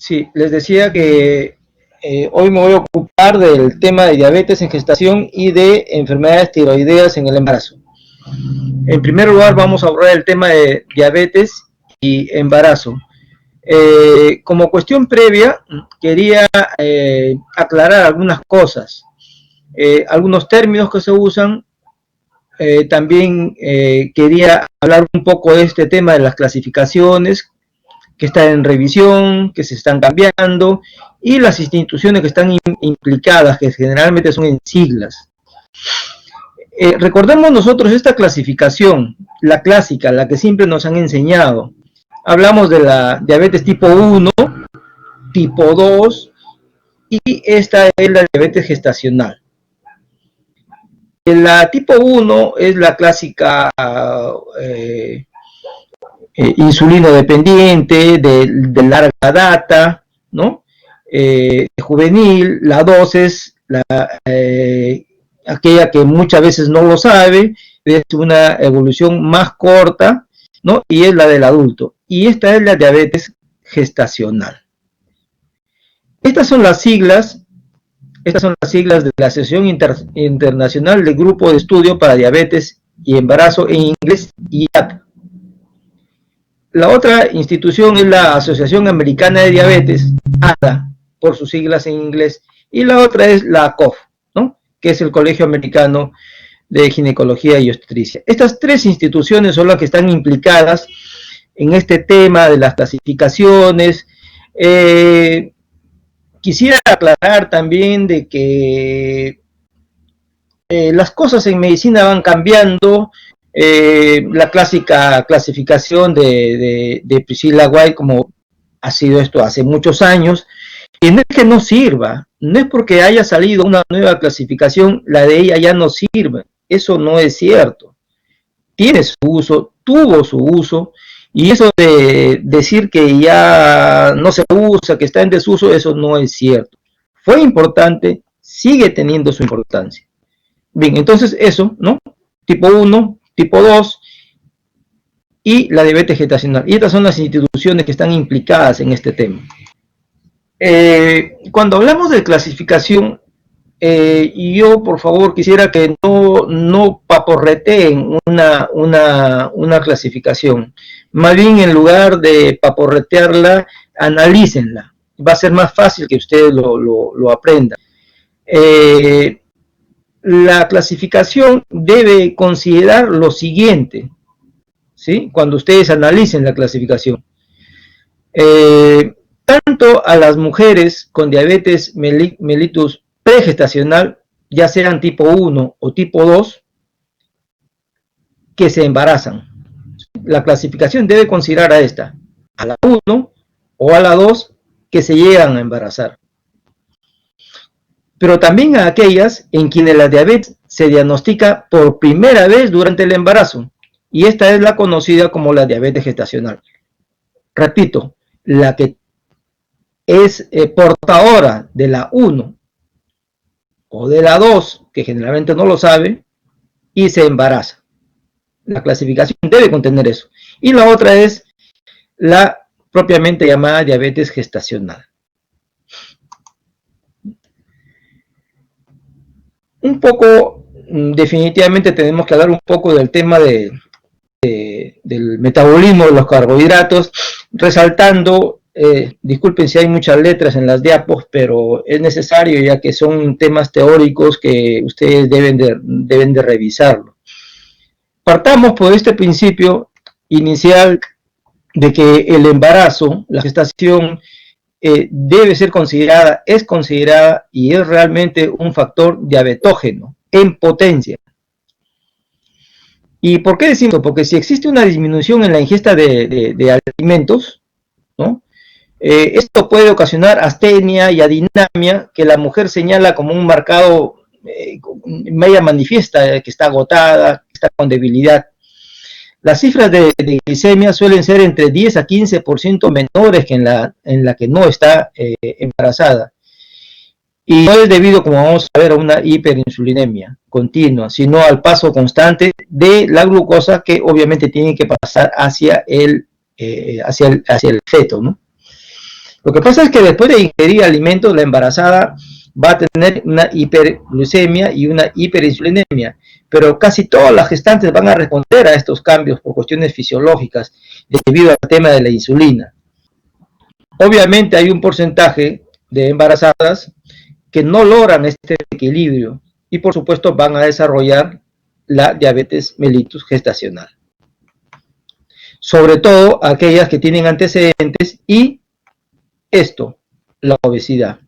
Sí, les decía que hoy me voy a ocupar del tema de diabetes en gestación y de enfermedades tiroideas en el embarazo. En primer lugar, vamos a abordar el tema de diabetes y embarazo. Como cuestión previa, quería aclarar algunas cosas, algunos términos que se usan. También quería hablar un poco de este tema de las clasificaciones que están en revisión, que se están cambiando, y las instituciones que están implicadas, que generalmente son en siglas. Recordemos nosotros esta clasificación, la clásica, la que siempre nos han enseñado. Hablamos de la diabetes tipo 1, tipo 2, y esta es la diabetes gestacional. La tipo 1 es la clásica insulino dependiente, de larga data, ¿no? Juvenil. La 2 es aquella que muchas veces no lo sabe, es una evolución más corta, ¿no? Y es la del adulto. Y esta es la diabetes gestacional. Estas son las siglas de la Asociación Internacional del Grupo de Estudio para Diabetes y Embarazo en inglés, IAP. La otra institución es la Asociación Americana de Diabetes, ADA, por sus siglas en inglés, y la otra es la COF, ¿no? Que es el Colegio Americano de Ginecología y Obstetricia. Estas tres instituciones son las que están implicadas en este tema de las clasificaciones. Quisiera aclarar también de que las cosas en medicina van cambiando. La clásica clasificación de Priscilla White, como ha sido esto hace muchos años, y no es que no sirva, no es porque haya salido una nueva clasificación, la de ella ya no sirve. Eso no es cierto. Tiene su uso, tuvo su uso, y eso de decir que ya no se usa, que está en desuso, eso no es cierto. Fue importante, sigue teniendo su importancia. Bien, entonces eso, ¿no? Tipo 1, tipo 2 y la diabetes gestacional. Y estas son las instituciones que están implicadas en este tema. Cuando hablamos de clasificación, yo por favor quisiera que no paporreteen una clasificación. Más bien, en lugar de paporretearla, analícenla. Va a ser más fácil que ustedes lo aprendan. La clasificación debe considerar lo siguiente, ¿sí? Cuando ustedes analicen la clasificación. Tanto a las mujeres con diabetes mellitus pregestacional, ya sean tipo 1 o tipo 2, que se embarazan. La clasificación debe considerar a esta, a la 1 o a la 2, que se llegan a embarazar. Pero también a aquellas en quienes la diabetes se diagnostica por primera vez durante el embarazo, y esta es la conocida como la diabetes gestacional. Repito, la que es portadora de la 1 o de la 2, que generalmente no lo sabe, y se embaraza. La clasificación debe contener eso. Y la otra es la propiamente llamada diabetes gestacional. Un poco, definitivamente tenemos que hablar un poco del tema del metabolismo de los carbohidratos, resaltando, disculpen si hay muchas letras en las diapos, pero es necesario, ya que son temas teóricos que ustedes deben de revisarlo. Partamos por este principio inicial de que el embarazo, la gestación, debe ser considerada, es considerada y es realmente un factor diabetógeno en potencia. ¿Y por qué decimos? Porque si existe una disminución en la ingesta de alimentos, ¿no? Esto puede ocasionar astenia y adinamia, que la mujer señala como un marcado media manifiesta, que está agotada, que está con debilidad. Las cifras de glicemia suelen ser entre 10 a 15% menores que en la que no está embarazada. Y no es debido, como vamos a ver, a una hiperinsulinemia continua, sino al paso constante de la glucosa, que obviamente tiene que pasar hacia el feto, ¿no? Lo que pasa es que después de ingerir alimentos, la embarazada va a tener una hiperglucemia y una hiperinsulinemia, pero casi todas las gestantes van a responder a estos cambios por cuestiones fisiológicas debido al tema de la insulina. Obviamente hay un porcentaje de embarazadas que no logran este equilibrio y por supuesto van a desarrollar la diabetes mellitus gestacional. Sobre todo aquellas que tienen antecedentes y esto, la obesidad.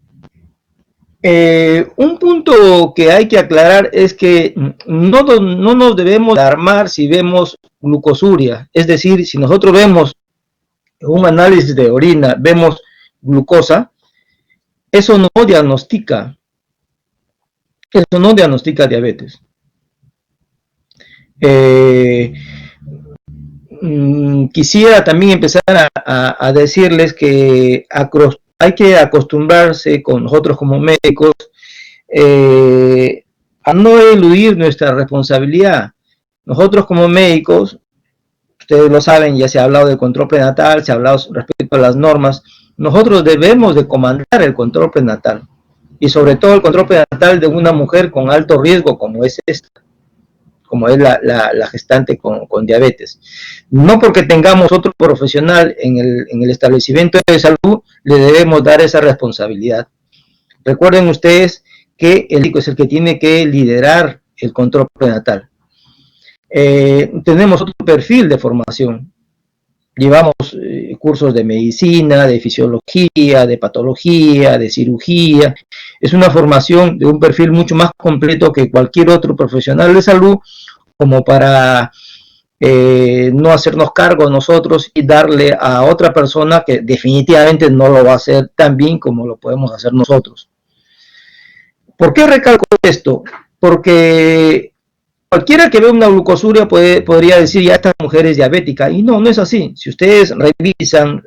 Un punto que hay que aclarar es que no nos debemos alarmar si vemos glucosuria, es decir, si nosotros vemos un análisis de orina, vemos glucosa, eso no diagnostica diabetes. Quisiera también empezar a decirles que hay que acostumbrarse con nosotros como médicos a no eludir nuestra responsabilidad. Nosotros como médicos, ustedes lo saben, ya se ha hablado del control prenatal, se ha hablado respecto a las normas, nosotros debemos de comandar el control prenatal y sobre todo el control prenatal de una mujer con alto riesgo como es esta, como es la gestante con diabetes. No porque tengamos otro profesional en el establecimiento de salud, le debemos dar esa responsabilidad. Recuerden ustedes que el médico es el que tiene que liderar el control prenatal. Tenemos otro perfil de formación. Llevamos cursos de medicina, de fisiología, de patología, de cirugía. Es una formación de un perfil mucho más completo que cualquier otro profesional de salud, como para no hacernos cargo nosotros y darle a otra persona que definitivamente no lo va a hacer tan bien como lo podemos hacer nosotros. ¿Por qué recalco esto? Porque cualquiera que vea una glucosuria podría decir, ya esta mujer es diabética, y no es así. Si ustedes revisan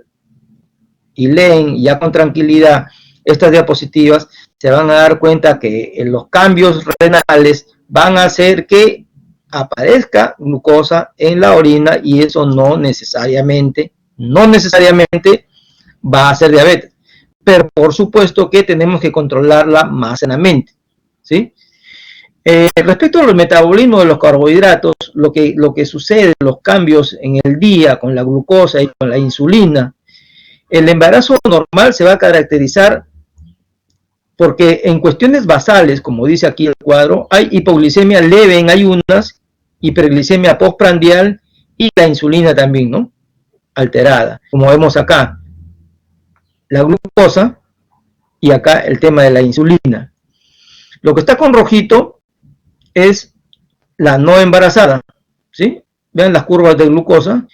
y leen ya con tranquilidad estas diapositivas, se van a dar cuenta que los cambios renales van a hacer que aparezca glucosa en la orina y eso no necesariamente va a ser diabetes. Pero por supuesto que tenemos que controlarla más sanamente, ¿sí? Respecto al metabolismo de los carbohidratos, lo que sucede, los cambios en el día con la glucosa y con la insulina, el embarazo normal se va a caracterizar porque en cuestiones basales, como dice aquí el cuadro, hay hipoglicemia leve en ayunas, hiperglicemia postprandial y la insulina también, ¿no? Alterada, como vemos acá, la glucosa y acá el tema de la insulina. Lo que está con rojito es la no embarazada, ¿sí? Vean las curvas de glucosa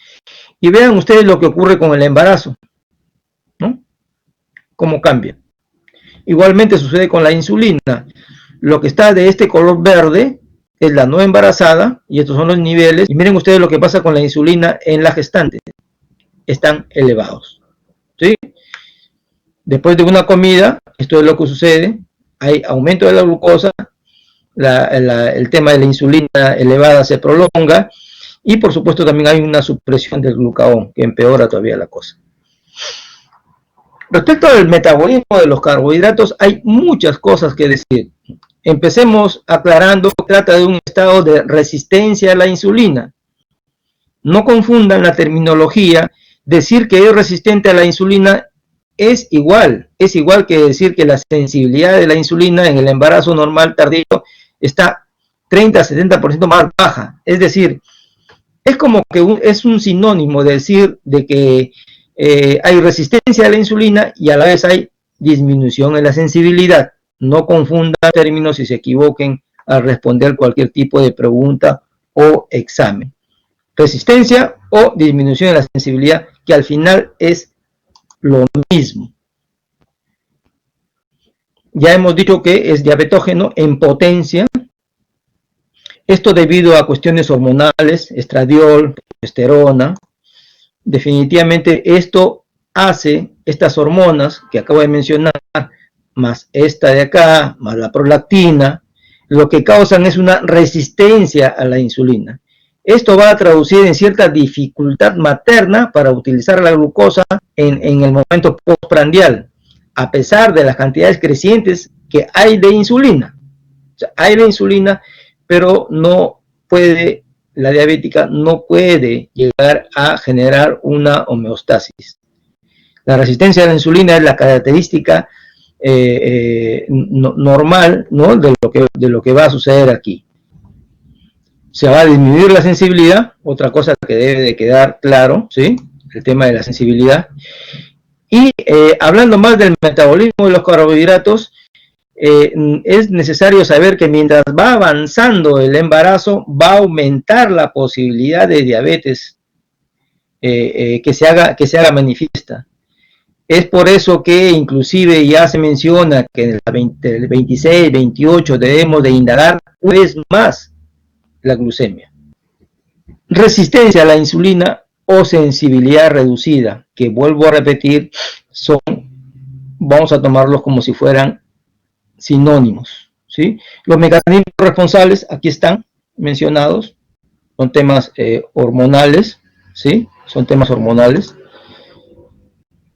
y vean ustedes lo que ocurre con el embarazo, ¿no? Cómo cambia. Igualmente sucede con la insulina. Lo que está de este color verde es la no embarazada y estos son los niveles. Y miren ustedes lo que pasa con la insulina en la gestante. Están elevados, ¿sí? Después de una comida, esto es lo que sucede. Hay aumento de la glucosa, el tema de la insulina elevada se prolonga y por supuesto también hay una supresión del glucagón que empeora todavía la cosa. Respecto al metabolismo de los carbohidratos hay muchas cosas que decir. Empecemos aclarando que trata de un estado de resistencia a la insulina. No confundan la terminología. Decir que es resistente a la insulina es igual que decir que la sensibilidad de la insulina en el embarazo normal tardío está 30-70% más baja. Es decir, es como que es un sinónimo de decir de que hay resistencia a la insulina y a la vez hay disminución en la sensibilidad. No confundan términos y se equivoquen al responder cualquier tipo de pregunta o examen. Resistencia o disminución de la sensibilidad, que al final es lo mismo. Ya hemos dicho que es diabetógeno en potencia. Esto debido a cuestiones hormonales, estradiol, progesterona. Definitivamente esto hace, estas hormonas que acabo de mencionar, más esta de acá, más la prolactina, lo que causan es una resistencia a la insulina. Esto va a traducir en cierta dificultad materna para utilizar la glucosa en el momento postprandial, a pesar de las cantidades crecientes que hay de insulina. O sea, hay de insulina, pero no puede, la diabética no puede llegar a generar una homeostasis. La resistencia a la insulina es la característica normal, ¿no?, de lo que va a suceder aquí. Se va a disminuir la sensibilidad, otra cosa que debe de quedar claro, ¿sí?, el tema de la sensibilidad. Y hablando más del metabolismo de los carbohidratos, es necesario saber que mientras va avanzando el embarazo, va a aumentar la posibilidad de diabetes que se haga manifiesta. Es por eso que inclusive ya se menciona que en el 26, 28 debemos de indagar una vez más la glucemia. Resistencia a la insulina o sensibilidad reducida, que vuelvo a repetir, vamos a tomarlos como si fueran sinónimos, ¿sí? Los mecanismos responsables aquí están mencionados, son temas hormonales, ¿sí? Son temas hormonales.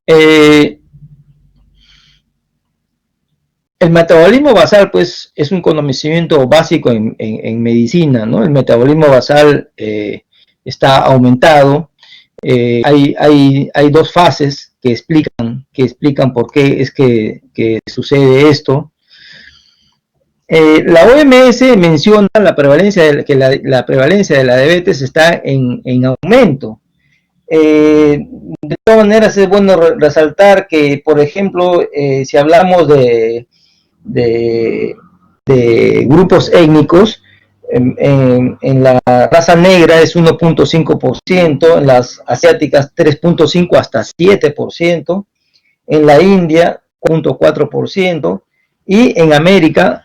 El metabolismo basal, pues, es un conocimiento básico en medicina, ¿no? El metabolismo basal está aumentado. Hay dos fases que explican por qué es que sucede esto. La OMS menciona la prevalencia que la prevalencia de la diabetes está en aumento. De todas maneras es bueno resaltar que, por ejemplo, si hablamos de grupos étnicos, en la raza negra es 1.5%, en las asiáticas 3.5 hasta 7%, en la India 0.4%, y en América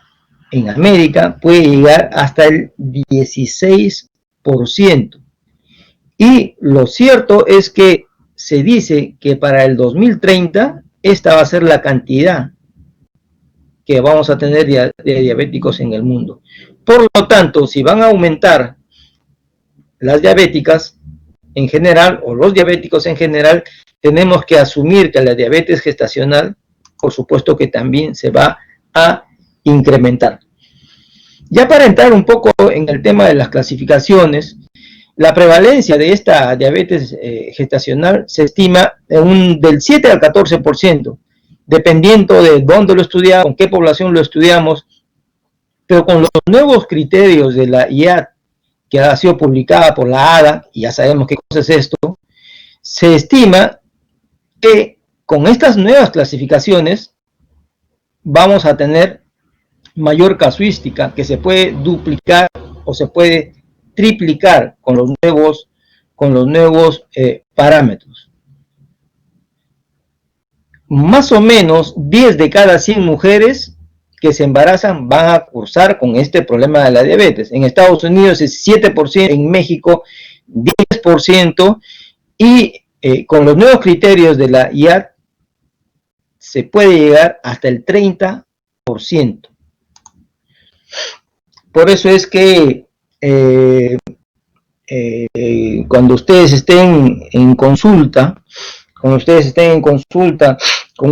puede llegar hasta el 16%. Y lo cierto es que se dice que para el 2030 esta va a ser la cantidad que vamos a tener de diabéticos en el mundo. Por lo tanto, si van a aumentar las diabéticas en general, o los diabéticos en general, tenemos que asumir que la diabetes gestacional, por supuesto que también se va a incrementar. Ya para entrar un poco en el tema de las clasificaciones, la prevalencia de esta diabetes gestacional se estima del 7 al 14%, dependiendo de dónde lo estudiamos, con qué población lo estudiamos, pero con los nuevos criterios de la IAD, que ha sido publicada por la ADA, y ya sabemos qué cosa es esto, se estima que con estas nuevas clasificaciones vamos a tener mayor casuística, que se puede duplicar o se puede triplicar con los nuevos parámetros. Más o menos 10 de cada 100 mujeres que se embarazan van a cursar con este problema de la diabetes. En Estados Unidos es 7%, en México 10%, y con los nuevos criterios de la IAD se puede llegar hasta el 30%. Por eso es que cuando ustedes estén en consulta, con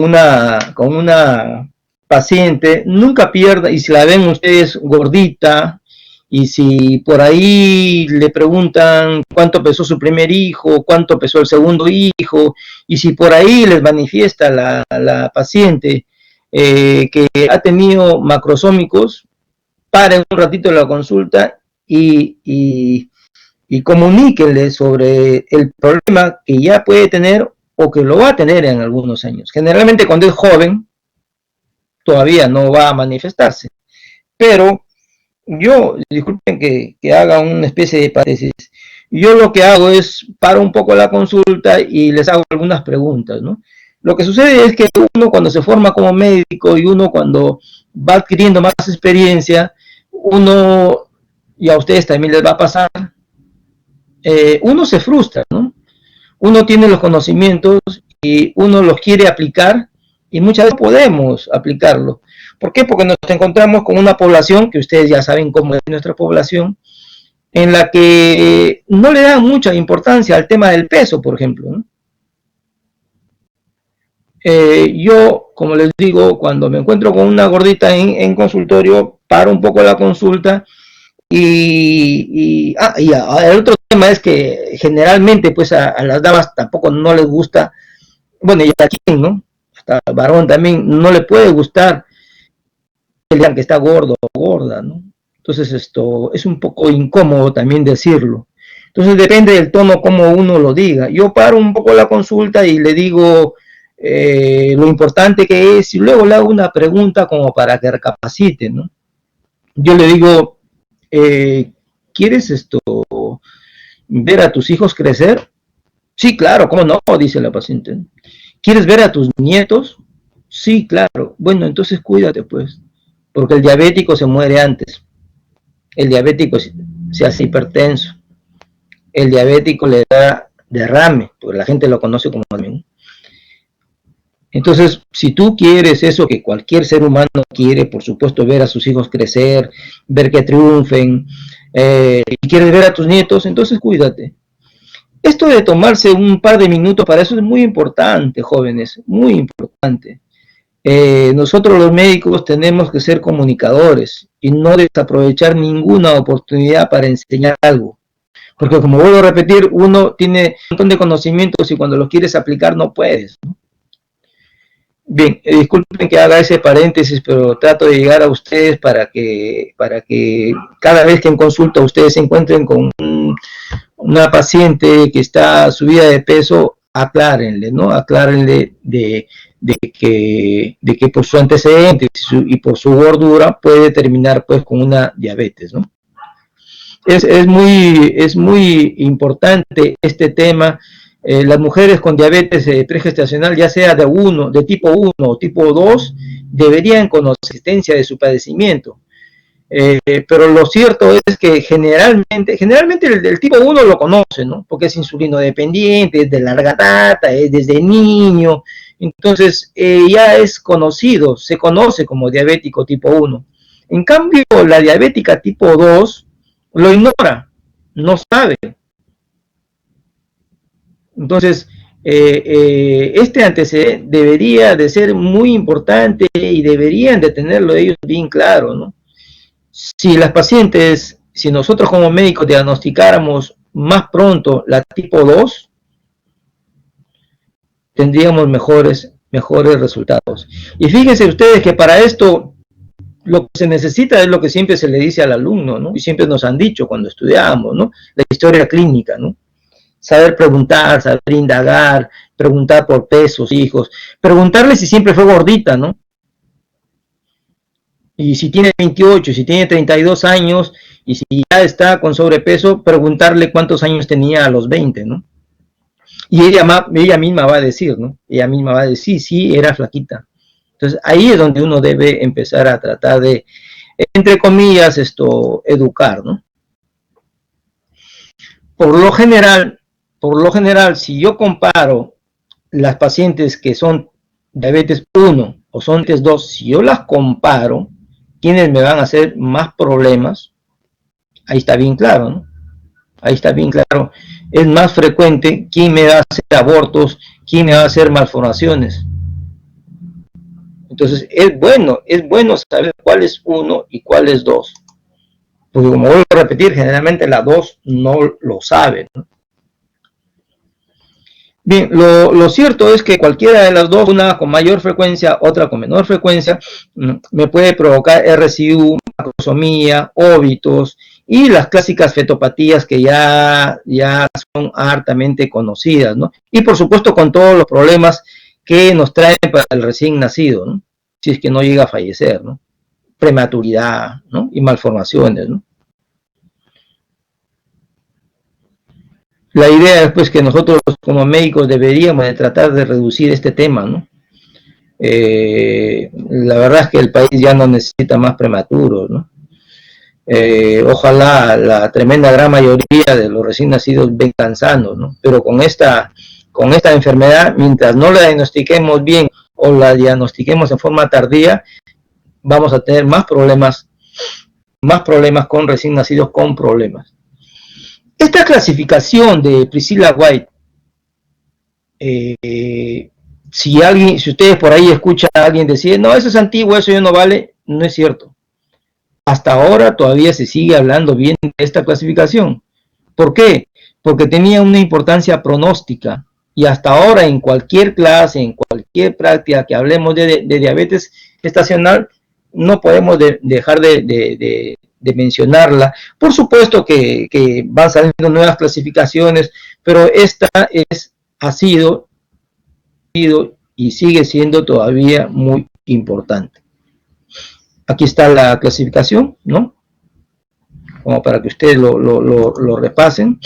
una paciente, nunca pierda, y si la ven ustedes gordita, y si por ahí le preguntan cuánto pesó su primer hijo, cuánto pesó el segundo hijo, y si por ahí les manifiesta la paciente que ha tenido macrosómicos, paren un ratito la consulta y comuníquenle sobre el problema que ya puede tener o que lo va a tener en algunos años. Generalmente cuando es joven todavía no va a manifestarse, pero yo, disculpen que haga una especie de paréntesis, yo lo que hago es paro un poco la consulta y les hago algunas preguntas, ¿no? Lo que sucede es que uno cuando se forma como médico y uno cuando va adquiriendo más experiencia, uno, y a ustedes también les va a pasar, uno se frustra, ¿no? Uno tiene los conocimientos y uno los quiere aplicar y muchas veces podemos aplicarlo. ¿Por qué? Porque nos encontramos con una población, que ustedes ya saben cómo es nuestra población, en la que no le dan mucha importancia al tema del peso, por ejemplo, ¿no? Yo, como les digo, cuando me encuentro con una gordita en consultorio, paro un poco la consulta el otro tema es que generalmente pues a las damas tampoco no les gusta, bueno, y aquí, ¿no? Hasta al varón también no le puede gustar que le digan que está gordo o gorda, ¿no? Entonces esto es un poco incómodo también decirlo. Entonces depende del tono como uno lo diga. Yo paro un poco la consulta y le digo lo importante que es y luego le hago una pregunta como para que recapacite, ¿no? Yo le digo, ¿quieres ver a tus hijos crecer? Sí, claro, ¿cómo no? Dice la paciente. ¿Quieres ver a tus nietos? Sí, claro. Bueno, entonces cuídate, pues, porque el diabético se muere antes. El diabético se hace hipertenso. El diabético le da derrame, porque la gente lo conoce como derrame. Entonces, si tú quieres eso que cualquier ser humano quiere, por supuesto, ver a sus hijos crecer, ver que triunfen, y quieres ver a tus nietos, entonces cuídate. Esto de tomarse un par de minutos para eso es muy importante, jóvenes, muy importante. Nosotros los médicos tenemos que ser comunicadores y no desaprovechar ninguna oportunidad para enseñar algo. Porque como vuelvo a repetir, uno tiene un montón de conocimientos y cuando los quieres aplicar no puedes, ¿no? Bien, disculpen que haga ese paréntesis, pero trato de llegar a ustedes para que cada vez que en consulta ustedes se encuentren con una paciente que está subida de peso, aclárenle, ¿no? Aclárenle de que por su antecedente y por su gordura puede terminar pues con una diabetes, ¿no? Es muy importante este tema. Las mujeres con diabetes pregestacional, ya sea de tipo 1 o tipo 2, deberían conocer la existencia de su padecimiento. Pero lo cierto es que generalmente el tipo 1 lo conoce, ¿no? Porque es insulino dependiente, es de larga data, es desde niño, entonces ya es conocido, se conoce como diabético tipo 1. En cambio, la diabética tipo 2 lo ignora, no sabe. Entonces, este antecedente debería de ser muy importante y deberían de tenerlo ellos bien claro, ¿no? Si las pacientes, si nosotros como médicos diagnosticáramos más pronto la tipo 2, tendríamos mejores resultados. Y fíjense ustedes que para esto lo que se necesita es lo que siempre se le dice al alumno, ¿no? Y siempre nos han dicho cuando estudiamos, ¿no? La historia clínica, ¿no? Saber preguntar, saber indagar, preguntar por pesos, hijos, preguntarle si siempre fue gordita, ¿no? Y si tiene 28, si tiene 32 años, y si ya está con sobrepeso, preguntarle cuántos años tenía a los 20, ¿no? Y ella misma va a decir, ¿no? Ella misma va a decir, sí, era flaquita. Entonces, ahí es donde uno debe empezar a tratar de, entre comillas, educar, ¿no? Por lo general, si yo comparo las pacientes que son diabetes 1 o son diabetes 2, si yo las comparo, ¿quiénes me van a hacer más problemas? Ahí está bien claro, ¿no? Ahí está bien claro. Es más frecuente quién me va a hacer abortos, quién me va a hacer malformaciones. Entonces, es bueno saber cuál es 1 y cuál es 2. Porque como vuelvo a repetir, generalmente la 2 no lo sabe, ¿no? Bien, lo cierto es que cualquiera de las dos, una con mayor frecuencia, otra con menor frecuencia, me puede provocar RCU, macrosomía, óbitos y las clásicas fetopatías que ya son hartamente conocidas, ¿no? Y por supuesto con todos los problemas que nos traen para el recién nacido, ¿no? Si es que no llega a fallecer, ¿no? Prematuridad, ¿no? Y malformaciones, ¿no? La idea es pues que nosotros como médicos deberíamos de tratar de reducir este tema, ¿no? La verdad es que el país ya no necesita más prematuros, ¿no? Ojalá la tremenda gran mayoría de los recién nacidos vengan sanos, ¿no? Pero con esta enfermedad, mientras no la diagnostiquemos bien o la diagnostiquemos en forma tardía, vamos a tener más problemas con recién nacidos con problemas. Esta clasificación de Priscilla White, si ustedes por ahí escuchan a alguien decir, no, eso es antiguo, eso ya no vale, no es cierto. Hasta ahora todavía se sigue hablando bien de esta clasificación. ¿Por qué? Porque tenía una importancia pronóstica, y hasta ahora en cualquier clase, en cualquier práctica que hablemos de diabetes gestacional, no podemos dejar de mencionarla. Por supuesto que van saliendo nuevas clasificaciones, pero esta ha sido y sigue siendo todavía muy importante. Aquí está la clasificación, ¿no? Como para que ustedes lo repasen.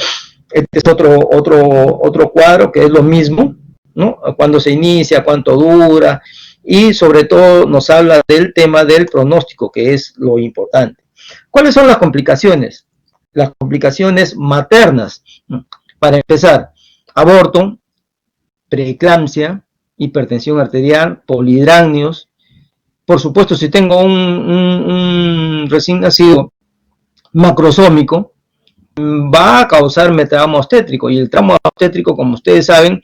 Este es otro cuadro que es lo mismo, ¿no? Cuándo se inicia, cuánto dura, y sobre todo nos habla del tema del pronóstico, que es lo importante. ¿Cuáles son las complicaciones? Las complicaciones maternas. Para empezar, aborto, preeclampsia, hipertensión arterial, polihidramnios. Por supuesto, si tengo un recién nacido macrosómico, va a causar trauma obstétrico, y el trauma obstétrico, como ustedes saben,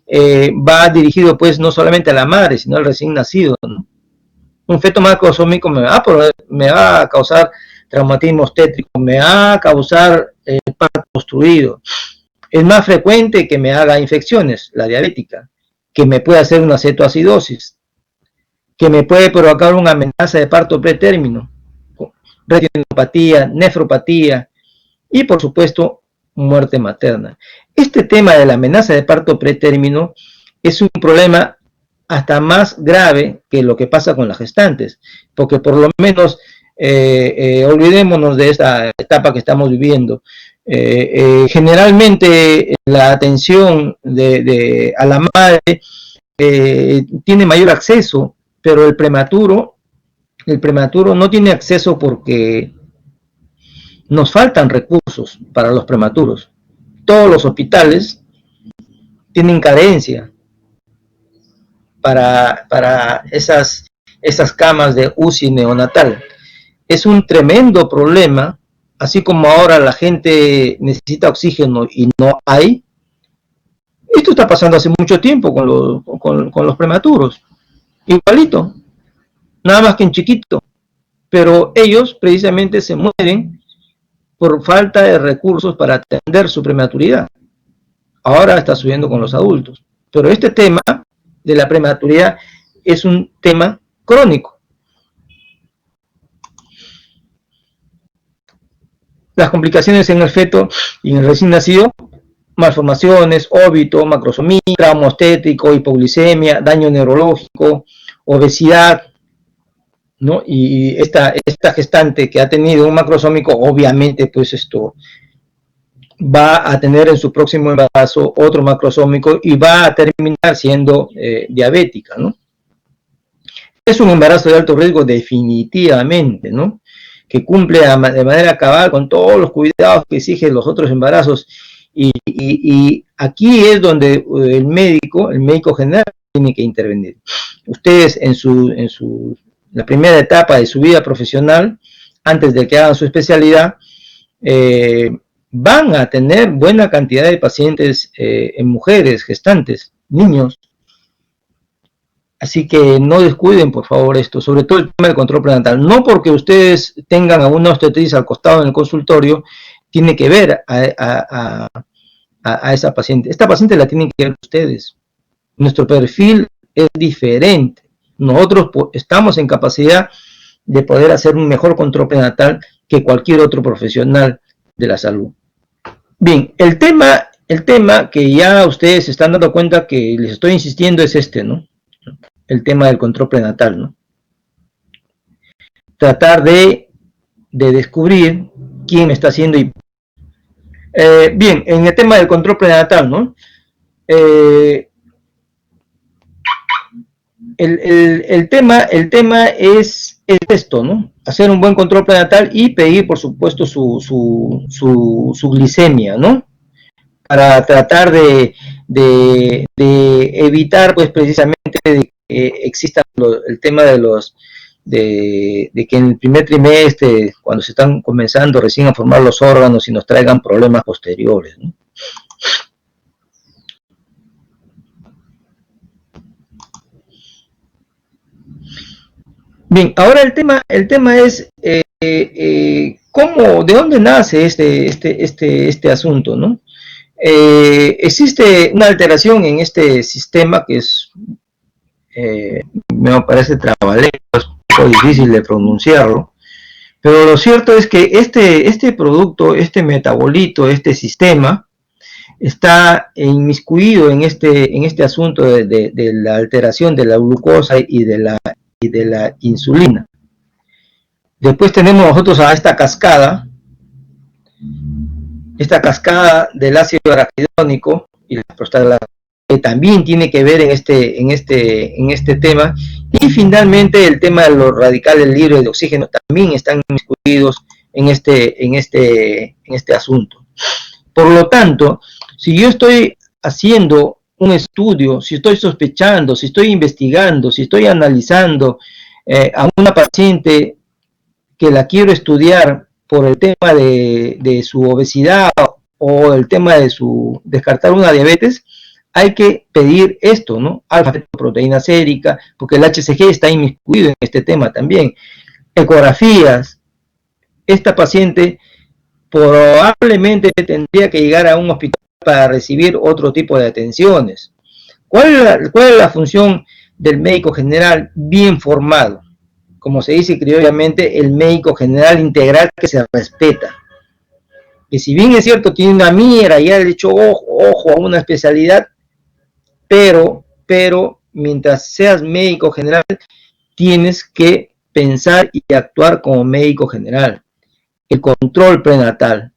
va dirigido pues no solamente a la madre, sino al recién nacido, ¿no? Un feto macrosómico me va a causar traumatismo obstétrico, me va a causar parto obstruido. Es más frecuente que me haga infecciones, la diabética, que me puede hacer una cetoacidosis, que me puede provocar una amenaza de parto pretérmino, retinopatía, nefropatía y, por supuesto, muerte materna. Este tema de la amenaza de parto pretérmino es un problema hasta más grave que lo que pasa con las gestantes, porque por lo menos olvidémonos de esta etapa que estamos viviendo. Generalmente la atención a la madre tiene mayor acceso, pero el prematuro no tiene acceso porque nos faltan recursos para los prematuros. Todos los hospitales tienen carencia para esas camas de UCI neonatal. Es un tremendo problema, así como ahora la gente necesita oxígeno y no hay. Esto está pasando hace mucho tiempo con los prematuros, igualito, nada más que en chiquito, pero ellos precisamente se mueren por falta de recursos para atender su prematuridad. Ahora está subiendo con los adultos, pero este tema de la prematuridad es un tema crónico. Las complicaciones en el feto y en el recién nacido: malformaciones, óbito, macrosomía, trauma obstétrico, hipoglicemia, daño neurológico, obesidad, ¿no? Y esta gestante que ha tenido un macrosómico, obviamente, pues esto va a tener en su próximo embarazo otro macrosómico y va a terminar siendo diabética, ¿no? Es un embarazo de alto riesgo definitivamente, ¿no? Que cumple de manera cabal con todos los cuidados que exigen los otros embarazos, y aquí es donde el médico general tiene que intervenir. Ustedes en la primera etapa de su vida profesional, antes de que hagan su especialidad, van a tener buena cantidad de pacientes en mujeres, gestantes, niños. Así que no descuiden, por favor, esto, sobre todo el tema del control prenatal. No porque ustedes tengan a una obstetriz al costado en el consultorio, tiene que ver a esa paciente. Esta paciente la tienen que ver ustedes. Nuestro perfil es diferente. Nosotros estamos en capacidad de poder hacer un mejor control prenatal que cualquier otro profesional de la salud. Bien, el tema que ya ustedes se están dando cuenta que les estoy insistiendo es este, ¿no? El tema del control prenatal, ¿no? Tratar de descubrir quién está haciendo. Bien, en el tema del control prenatal, ¿no? El tema es esto, ¿no? Hacer un buen control prenatal y pedir, por supuesto, su glicemia, ¿no? Para tratar de evitar, pues, precisamente de que exista el tema de de que en el primer trimestre, cuando se están comenzando recién a formar los órganos y nos traigan problemas posteriores, ¿no? Bien, ahora el tema es cómo, de dónde nace este asunto, ¿no? Existe una alteración en este sistema que es, me parece trabalenguas, un poco difícil de pronunciarlo, pero lo cierto es que este producto, este metabolito, este sistema, está inmiscuido en este asunto de la alteración de la glucosa y de la insulina. Después tenemos nosotros a esta cascada del ácido araquidónico y la prostaglandina, que también tiene que ver en este tema. Y finalmente el tema de los radicales libres de oxígeno también están incluidos en este asunto. Por lo tanto, si yo estoy haciendo un estudio, si estoy sospechando, si estoy investigando, si estoy analizando a una paciente que la quiero estudiar por el tema de su obesidad o el tema de su descartar una diabetes, hay que pedir esto, ¿no? Alfa-fetoproteína sérica, porque el HCG está inmiscuido en este tema también. Ecografías. Esta paciente probablemente tendría que llegar a un hospital para recibir otro tipo de atenciones. ¿Cuál es la función del médico general bien formado? Como se dice criollamente, el médico general integral que se respeta. Que si bien es cierto, tiene una mira y ha hecho ojo a una especialidad, pero mientras seas médico general, tienes que pensar y actuar como médico general. El control prenatal,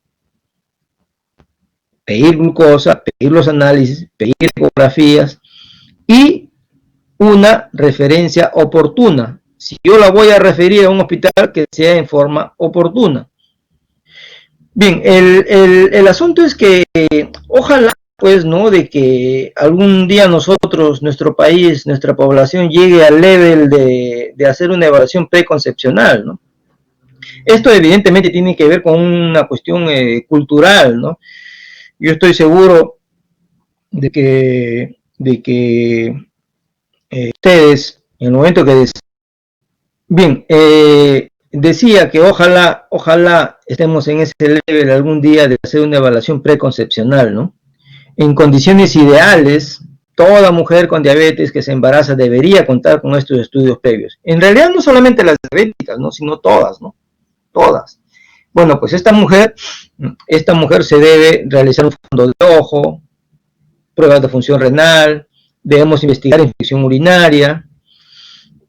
pedir glucosa, pedir los análisis, pedir ecografías y una referencia oportuna. Si yo la voy a referir a un hospital, que sea en forma oportuna. Bien, el asunto es que ojalá, pues, ¿no?, de que algún día nosotros, nuestro país, nuestra población llegue al level de hacer una evaluación preconcepcional, ¿no? Esto evidentemente tiene que ver con una cuestión cultural, ¿no? Yo estoy seguro de que ustedes, en el momento que bien, decía que ojalá estemos en ese level algún día de hacer una evaluación preconcepcional, ¿no? En condiciones ideales, toda mujer con diabetes que se embaraza debería contar con estos estudios previos. En realidad no solamente las diabéticas, ¿no?, sino todas, ¿no? Todas. Bueno, pues esta mujer se debe realizar un fondo de ojo, pruebas de función renal, debemos investigar infección urinaria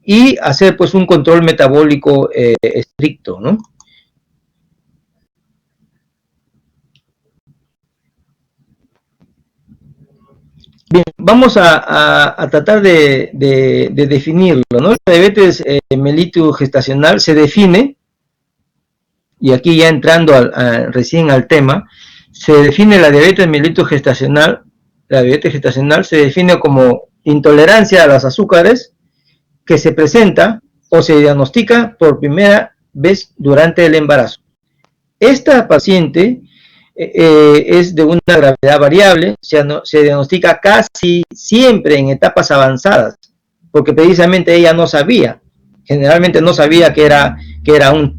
y hacer pues un control metabólico estricto, ¿no? Bien, vamos a tratar de definirlo, ¿no? La diabetes mellitus gestacional se define, y aquí ya entrando recién al tema, se define la diabetes mellitus gestacional. La diabetes gestacional se define como intolerancia a los azúcares que se presenta o se diagnostica por primera vez durante el embarazo. Esta paciente es de una gravedad variable, se diagnostica casi siempre en etapas avanzadas, porque precisamente ella no sabía, generalmente no sabía que era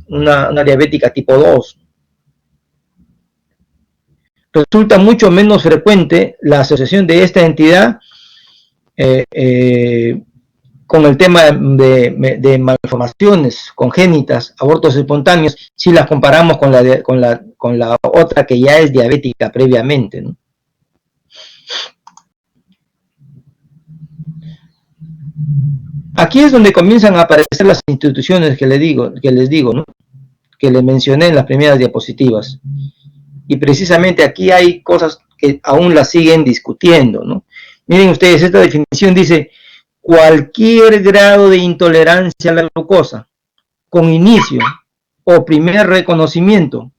una diabética tipo 2. Resulta mucho menos frecuente la asociación de esta entidad con el tema de malformaciones congénitas, abortos espontáneos, si las comparamos con la otra que ya es diabética previamente, ¿no? Aquí es donde comienzan a aparecer las instituciones que les digo, ¿no?, que les mencioné en las primeras diapositivas. Y precisamente aquí hay cosas que aún las siguen discutiendo, ¿no? Miren ustedes, esta definición dice: cualquier grado de intolerancia a la glucosa con inicio o primer reconocimiento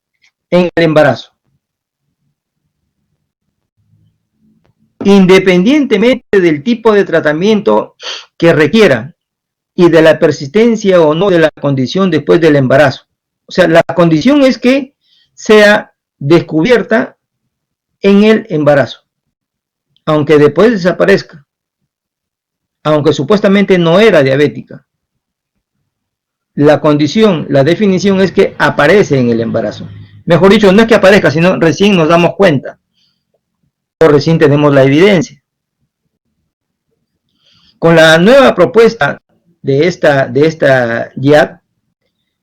en el embarazo, independientemente del tipo de tratamiento que requiera, y de la persistencia o no de la condición después del embarazo. O sea, la condición es que sea descubierta en el embarazo, aunque después desaparezca, aunque supuestamente no era diabética. La condición, la definición es que aparece en el embarazo. Mejor dicho, no es que aparezca, sino recién nos damos cuenta, o recién tenemos la evidencia. Con la nueva propuesta de esta YAP,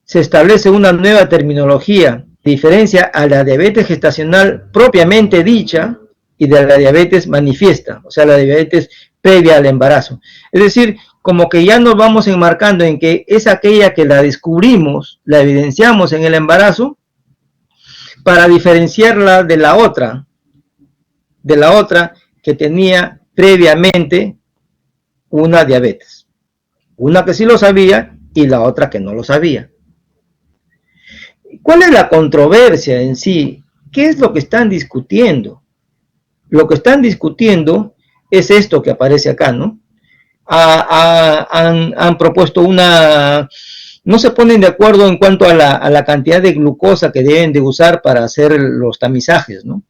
se establece una nueva terminología, diferencia a la diabetes gestacional propiamente dicha y de la diabetes manifiesta, o sea, la diabetes previa al embarazo. Es decir, como que ya nos vamos enmarcando en que es aquella que la descubrimos, la evidenciamos en el embarazo, para diferenciarla de la otra que tenía previamente una diabetes. Una que sí lo sabía y la otra que no lo sabía. ¿Cuál es la controversia en sí? ¿Qué es lo que están discutiendo? Lo que están discutiendo es esto que aparece acá, ¿no? Han propuesto no se ponen de acuerdo en cuanto a la cantidad de glucosa que deben de usar para hacer los tamizajes, ¿no?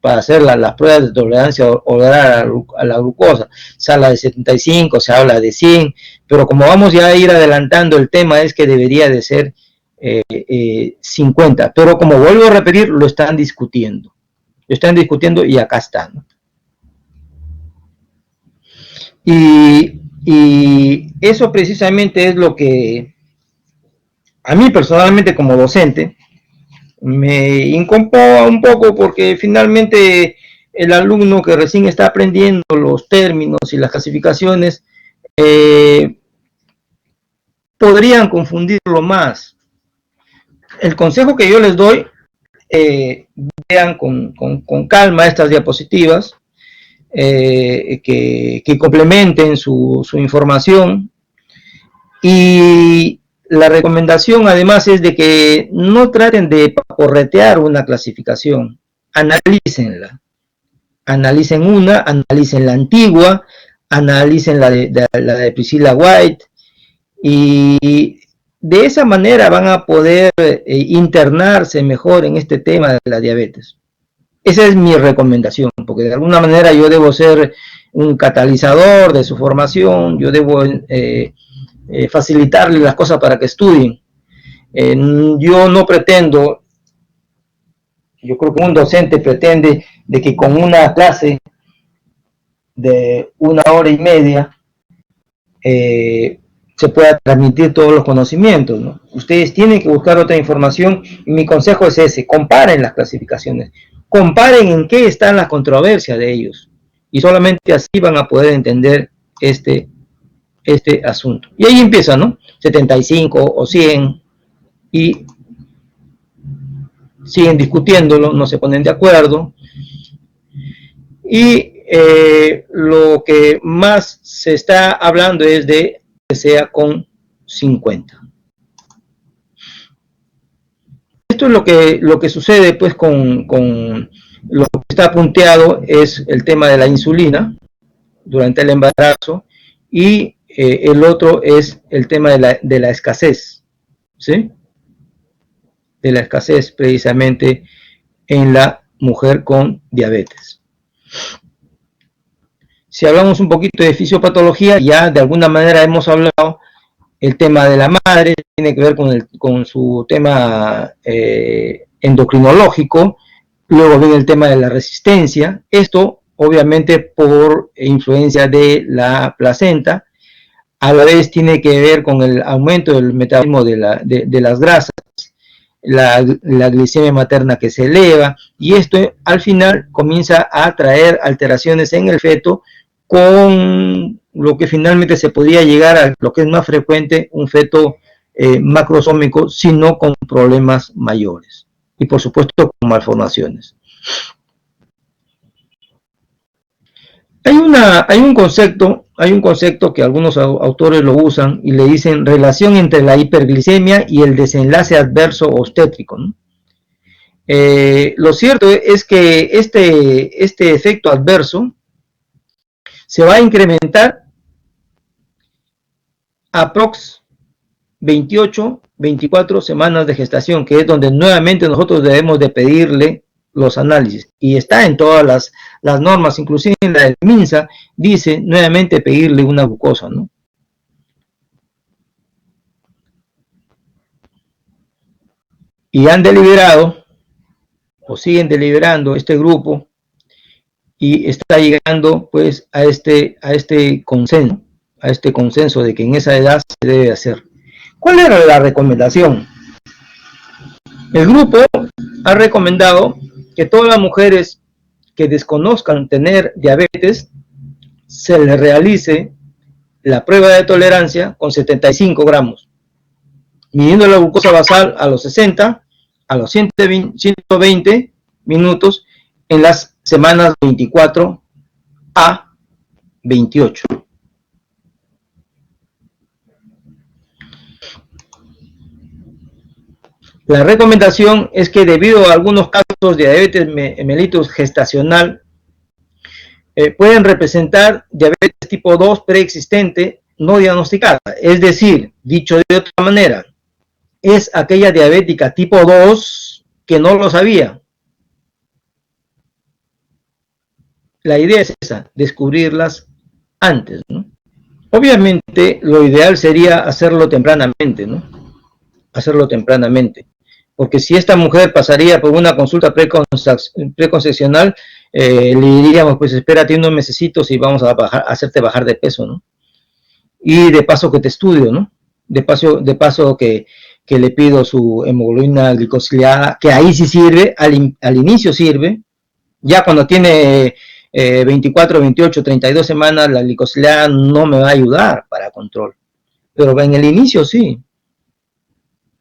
Para hacer las pruebas de tolerancia oral a la glucosa. Se habla de 75, se habla de 100, pero como vamos ya a ir adelantando, el tema es que debería de ser 50, pero como vuelvo a repetir, lo están discutiendo y acá está, ¿no? Y eso precisamente es lo que a mí personalmente como docente me incomoda un poco, porque finalmente el alumno que recién está aprendiendo los términos y las clasificaciones podrían confundirlo más. El consejo que yo les doy, vean con calma estas diapositivas, que complementen su información, y la recomendación además es de que no traten de corretear una clasificación, analícenla, analicen la antigua, analicen la de Priscilla White, y de esa manera van a poder internarse mejor en este tema de la diabetes. Esa es mi recomendación, porque de alguna manera yo debo ser un catalizador de su formación, yo debo facilitarle las cosas para que estudien. Yo no pretendo, yo creo que un docente pretende de que con una clase de 1 hora y media se pueda transmitir todos los conocimientos, ¿no? Ustedes tienen que buscar otra información, y mi consejo es ese: comparen las clasificaciones, comparen en qué están las controversias de ellos, y solamente así van a poder entender este asunto. Y ahí empieza, ¿no? 75 o 100, y siguen discutiéndolo, no se ponen de acuerdo, y lo que más se está hablando es de que sea con 50. Esto es lo que sucede pues con lo que está punteado, es el tema de la insulina durante el embarazo, y el otro es el tema de la escasez, ¿sí? De la escasez precisamente en la mujer con diabetes. Si hablamos un poquito de fisiopatología, ya de alguna manera hemos hablado. El tema de la madre tiene que ver con su tema endocrinológico. Luego viene el tema de la resistencia. Esto obviamente por influencia de la placenta. A la vez tiene que ver con el aumento del metabolismo de las grasas, la glicemia materna que se eleva, y esto al final comienza a traer alteraciones en el feto, con lo que finalmente se podría llegar a lo que es más frecuente, un feto macrosómico, sino con problemas mayores, y por supuesto con malformaciones. Hay un concepto que algunos autores lo usan y le dicen relación entre la hiperglicemia y el desenlace adverso obstétrico, ¿no? Lo cierto es que este efecto adverso se va a incrementar aprox 28, 24 semanas de gestación, que es donde nuevamente nosotros debemos de pedirle los análisis. Y está en todas las normas, inclusive en la del MINSA, dice nuevamente pedirle una glucosa, ¿no? Y han deliberado, o siguen deliberando este grupo, y está llegando pues a este consenso de que en esa edad se debe hacer. ¿Cuál era la recomendación? El grupo ha recomendado que todas las mujeres que desconozcan tener diabetes se les realice la prueba de tolerancia con 75 gramos, midiendo la glucosa basal a los 60, a los 120 minutos en las semanas 24 a 28. La recomendación es que debido a algunos casos de diabetes mellitus gestacional, pueden representar diabetes tipo 2 preexistente no diagnosticada. Es decir, dicho de otra manera, es aquella diabética tipo 2 que no lo sabía. La idea es esa, descubrirlas antes, ¿no? Obviamente, lo ideal sería hacerlo tempranamente, ¿no? Hacerlo tempranamente. Porque si esta mujer pasaría por una consulta preconcepcional, le diríamos, pues espérate unos mesecitos y vamos a hacerte bajar de peso, ¿no? Y de paso que te estudio, ¿no? De paso que le pido su hemoglobina glicosilada, que ahí sí sirve, al inicio sirve, ya cuando tiene 24, 28, 32 semanas, la glicosilada no me va a ayudar para control, pero en el inicio sí.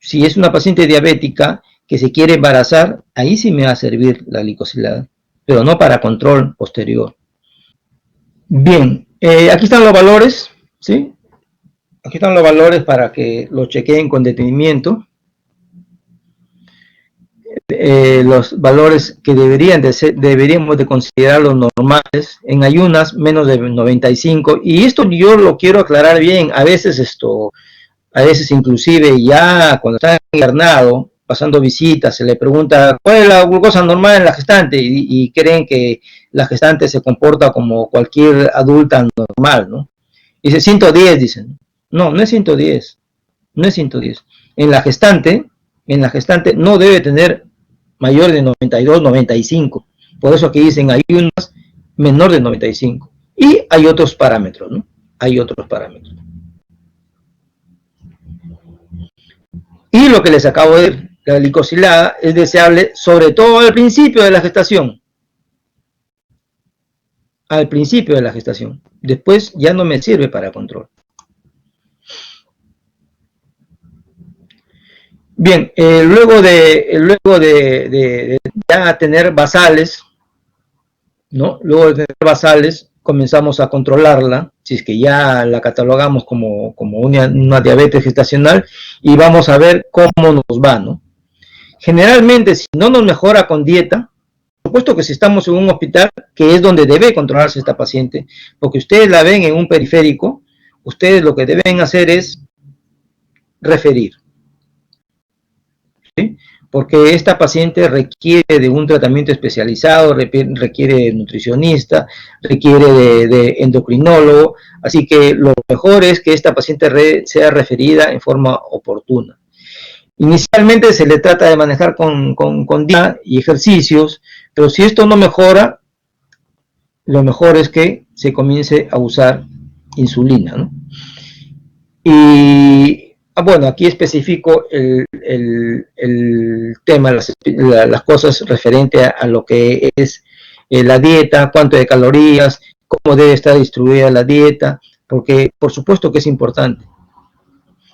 Si es una paciente diabética que se quiere embarazar, ahí sí me va a servir la glicosilada, pero no para control posterior. Bien, aquí están los valores, ¿sí? Aquí están los valores para que los chequeen con detenimiento. Los valores que deberíamos de considerar los normales, en ayunas menos de 95, y esto yo lo quiero aclarar bien, a veces inclusive ya cuando está internado, pasando visitas, se le pregunta cuál es la glucosa normal en la gestante, y creen que la gestante se comporta como cualquier adulta normal, ¿no? Dice 110, dicen. No, no es 110, no es 110. En la gestante no debe tener mayor de 92, 95. Por eso aquí dicen hay unas menor de 95. Y hay otros parámetros, ¿no? Hay otros parámetros. Y lo que les acabo de decir, la glicosilada es deseable sobre todo al principio de la gestación. Al principio de la gestación. Después ya no me sirve para control. Bien, luego de ya tener basales, ¿no? Luego de tener basales, comenzamos a controlarla, si es que ya la catalogamos como una diabetes gestacional, y vamos a ver cómo nos va, ¿no? Generalmente, si no nos mejora con dieta, por supuesto que si estamos en un hospital, que es donde debe controlarse esta paciente, porque ustedes la ven en un periférico, ustedes lo que deben hacer es referir, ¿sí? Porque esta paciente requiere de un tratamiento especializado, requiere de nutricionista, requiere de endocrinólogo, así que lo mejor es que esta paciente sea referida en forma oportuna. Inicialmente se le trata de manejar con dieta y ejercicios, pero si esto no mejora, lo mejor es que se comience a usar insulina, ¿no? Y bueno, aquí especifico el tema, las cosas referente a lo que es la dieta, cuánto de calorías, cómo debe estar distribuida la dieta, porque por supuesto que es importante.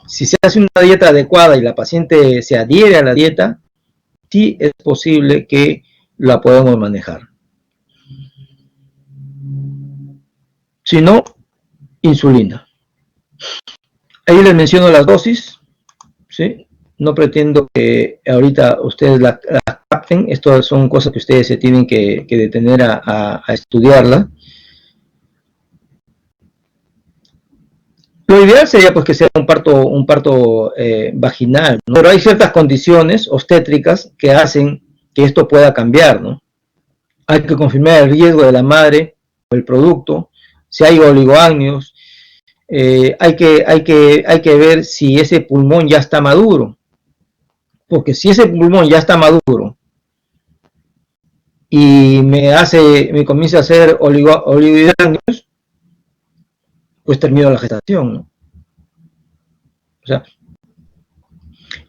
Si se hace una dieta adecuada y la paciente se adhiere a la dieta, sí es posible que la podamos manejar. Si no, insulina. Ahí les menciono las dosis, ¿sí? No pretendo que ahorita ustedes la capten, estas son cosas que ustedes se tienen que detener a estudiarla. Lo ideal sería pues que sea un parto vaginal, ¿no? Pero hay ciertas condiciones obstétricas que hacen que esto pueda cambiar, ¿no? Hay que confirmar el riesgo de la madre o el producto, si hay oligoamnios, hay que ver si ese pulmón ya está maduro, porque si ese pulmón ya está maduro y me comienza a hacer oligoamnios, pues termino la gestación, ¿no? O sea,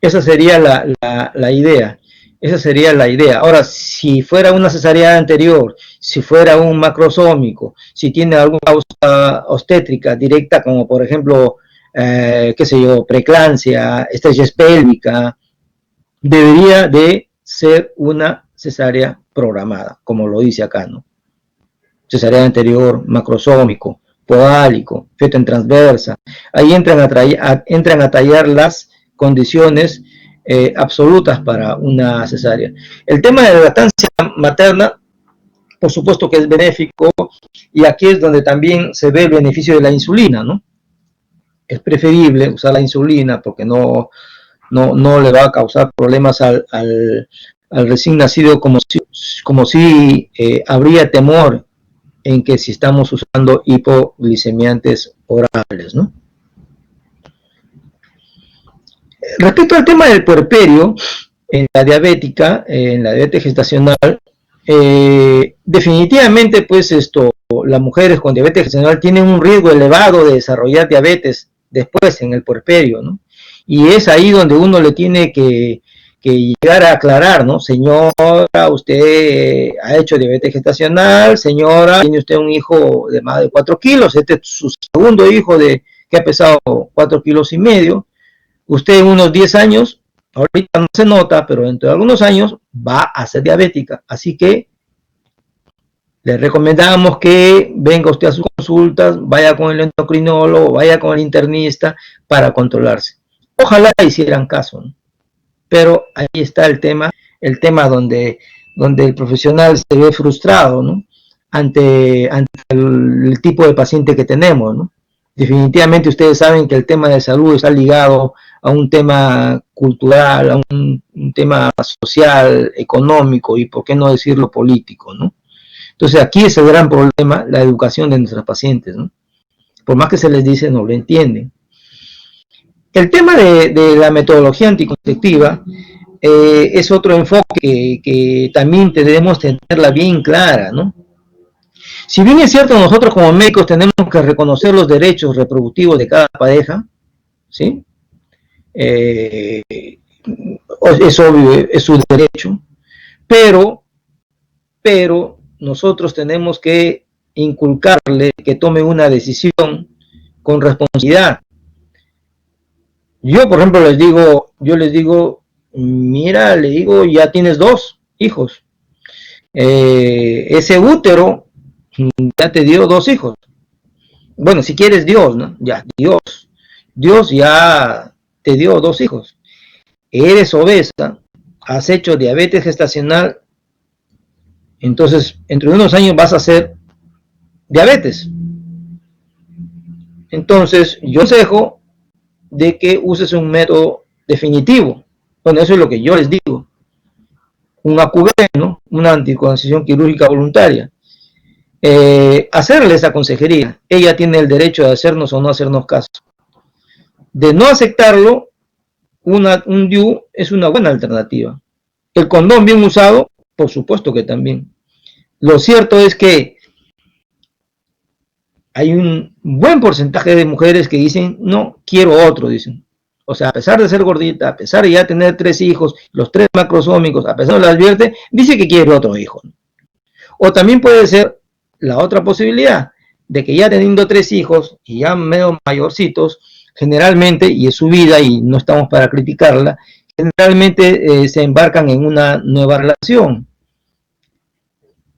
esa sería la idea. Esa sería la idea. Ahora, si fuera una cesárea anterior, si fuera un macrosómico, si tiene alguna causa obstétrica directa, como por ejemplo, qué sé yo, preeclampsia, estrella pélvica, debería de ser una cesárea programada, como lo dice acá, ¿no? Cesárea anterior, macrosómico, podálico, feto en transversa. Ahí entran a tallar las condiciones absolutas para una cesárea. El tema de la lactancia materna, por supuesto que es benéfico, y aquí es donde también se ve el beneficio de la insulina, ¿no? Es preferible usar la insulina porque no le va a causar problemas al recién nacido como si habría temor en que si estamos usando hipoglicemiantes orales, ¿no? Respecto al tema del puerperio, en la diabética, en la diabetes gestacional, definitivamente, pues las mujeres con diabetes gestacional tienen un riesgo elevado de desarrollar diabetes después en el puerperio, ¿no? Y es ahí donde uno le tiene que llegar a aclarar, ¿no? Señora, usted ha hecho diabetes gestacional, señora, tiene usted un hijo de más de 4 kilos, este es su segundo hijo que ha pesado 4 kilos y medio, usted en unos 10 años, ahorita no se nota, pero dentro de algunos años va a ser diabética, así que le recomendamos que venga usted a sus consultas, vaya con el endocrinólogo, vaya con el internista para controlarse. Ojalá hicieran caso, ¿no? Pero ahí está el tema donde el profesional se ve frustrado, ¿no? Ante el tipo de paciente que tenemos, ¿no? Definitivamente ustedes saben que el tema de salud está ligado a un tema cultural, a un tema social, económico y, por qué no decirlo, político, ¿no? Entonces aquí es el gran problema, la educación de nuestros pacientes, ¿no? Por más que se les dice, no lo entienden. El tema de la metodología anticonceptiva es otro enfoque que también debemos tenerla bien clara, ¿no? Si bien es cierto, nosotros como médicos tenemos que reconocer los derechos reproductivos de cada pareja, ¿sí? Eh, es obvio, es su derecho, pero, pero nosotros tenemos que inculcarle que tome una decisión con responsabilidad. Yo, por ejemplo, yo les digo, mira, le digo, ya tienes 2 hijos. Ese útero ya te dio 2 hijos. Bueno, si quieres Dios, ¿no? Ya, Dios ya te dio 2 hijos. Eres obesa, has hecho diabetes gestacional, entonces entre unos años vas a hacer diabetes. Entonces, yo aconsejo de que uses un método definitivo. Bueno, eso es lo que yo les digo. Un AQV, ¿no? Una anticoncepción quirúrgica voluntaria. Hacerle esa consejería. Ella tiene el derecho de hacernos o no hacernos caso. De no aceptarlo, un DIU es una buena alternativa. El condón bien usado, por supuesto que también. Lo cierto es que hay un buen porcentaje de mujeres que dicen, no, quiero otro, dicen. O sea, a pesar de ser gordita, a pesar de ya tener 3 hijos, los 3 macrosómicos, a pesar de lo advierte, dice que quiere otro hijo. O también puede ser la otra posibilidad, de que ya teniendo 3 hijos y ya medio mayorcitos, generalmente, y es su vida y no estamos para criticarla, generalmente se embarcan en una nueva relación.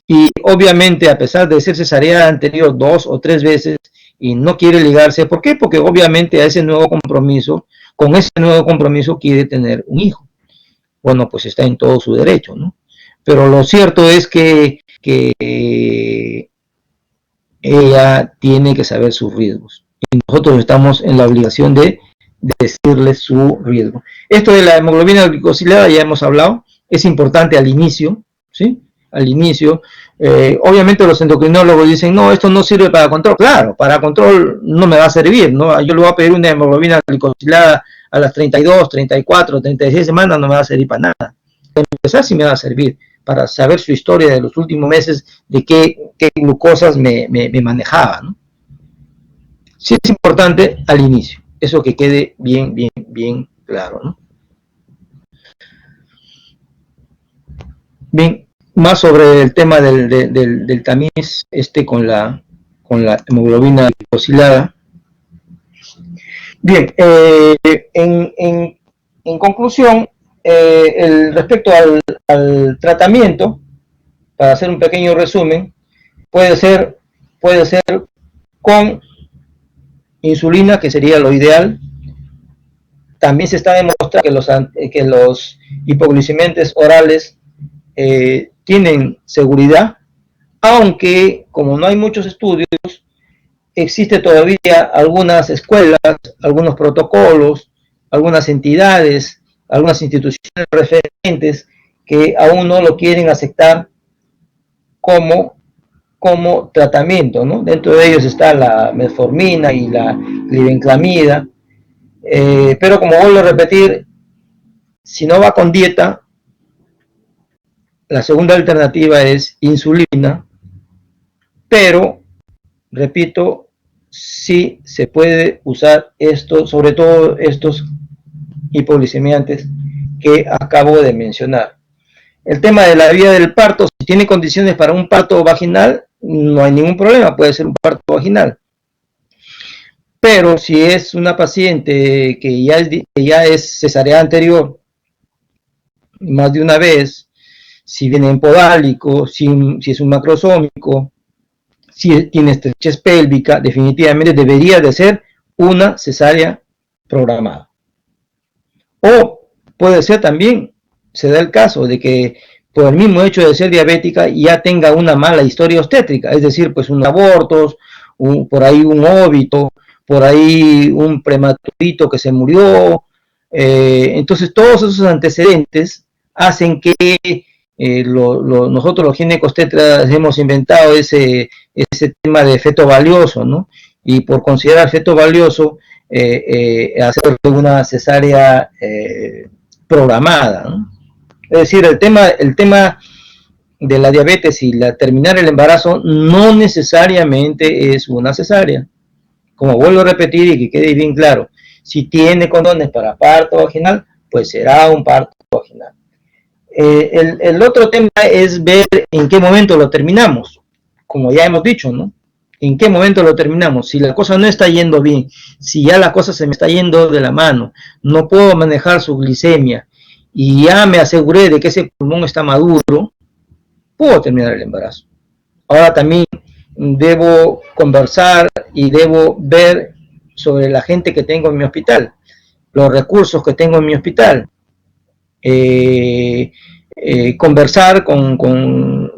Y obviamente, a pesar de ser cesárea anterior 2 o 3 veces y no quiere ligarse, ¿por qué? Porque obviamente a ese nuevo compromiso, con ese nuevo compromiso quiere tener un hijo. Bueno, pues está en todo su derecho, ¿no? Pero lo cierto es que ella tiene que saber sus riesgos. y nosotros estamos en la obligación de decirle su riesgo. Esto de la hemoglobina glicosilada ya hemos hablado, es importante al inicio, ¿sí? Al inicio, obviamente los endocrinólogos dicen, no, esto no sirve para control. Claro, para control no me va a servir, ¿no? Yo le voy a pedir una hemoglobina glicosilada a las 32, 34, 36 semanas, no me va a servir para nada. Para empezar sí me va a servir para saber su historia de los últimos meses, de qué glucosas me manejaba, ¿no? Sí es importante al inicio, eso que quede bien claro, ¿no? Bien, más sobre el tema del tamiz con la hemoglobina glicosilada. Bien, en conclusión, respecto al tratamiento, para hacer un pequeño resumen, puede ser con insulina, que sería lo ideal. También se está demostrando que los hipoglucemiantes orales tienen seguridad, aunque como no hay muchos estudios, existe todavía algunas escuelas, algunos protocolos, algunas entidades, algunas instituciones referentes que aún no lo quieren aceptar como tratamiento, ¿no? Dentro de ellos está la metformina y la glibenclamida, pero como vuelvo a repetir, si no va con dieta, la segunda alternativa es insulina, pero, repito, sí se puede usar esto, sobre todo estos hipoglicemiantes que acabo de mencionar. El tema de la vía del parto, si tiene condiciones para un parto vaginal, no hay ningún problema, puede ser un parto vaginal. Pero si es una paciente que ya es cesárea anterior, más de una vez, si viene en podálico, si es un macrosómico, si tiene estrechez pélvica, definitivamente debería de ser una cesárea programada. O puede ser también, se da el caso de que por el mismo hecho de ser diabética ya tenga una mala historia obstétrica, es decir, pues un abortos, por ahí un óbito, por ahí un prematurito que se murió. Entonces todos esos antecedentes hacen que nosotros los ginecobstetras hemos inventado ese tema de feto valioso, ¿no? Y por considerar feto valioso, hacer una cesárea programada, ¿no? Es decir, el tema de la diabetes y terminar el embarazo no necesariamente es una cesárea. Como vuelvo a repetir y que quede bien claro, si tiene condones para parto vaginal, pues será un parto vaginal. El otro tema es ver en qué momento lo terminamos, como ya hemos dicho, ¿no? ¿En qué momento lo terminamos? Si la cosa no está yendo bien, si ya la cosa se me está yendo de la mano, no puedo manejar su glicemia y ya me aseguré de que ese pulmón está maduro, puedo terminar el embarazo. Ahora también debo conversar y debo ver sobre la gente que tengo en mi hospital, los recursos que tengo en mi hospital, conversar con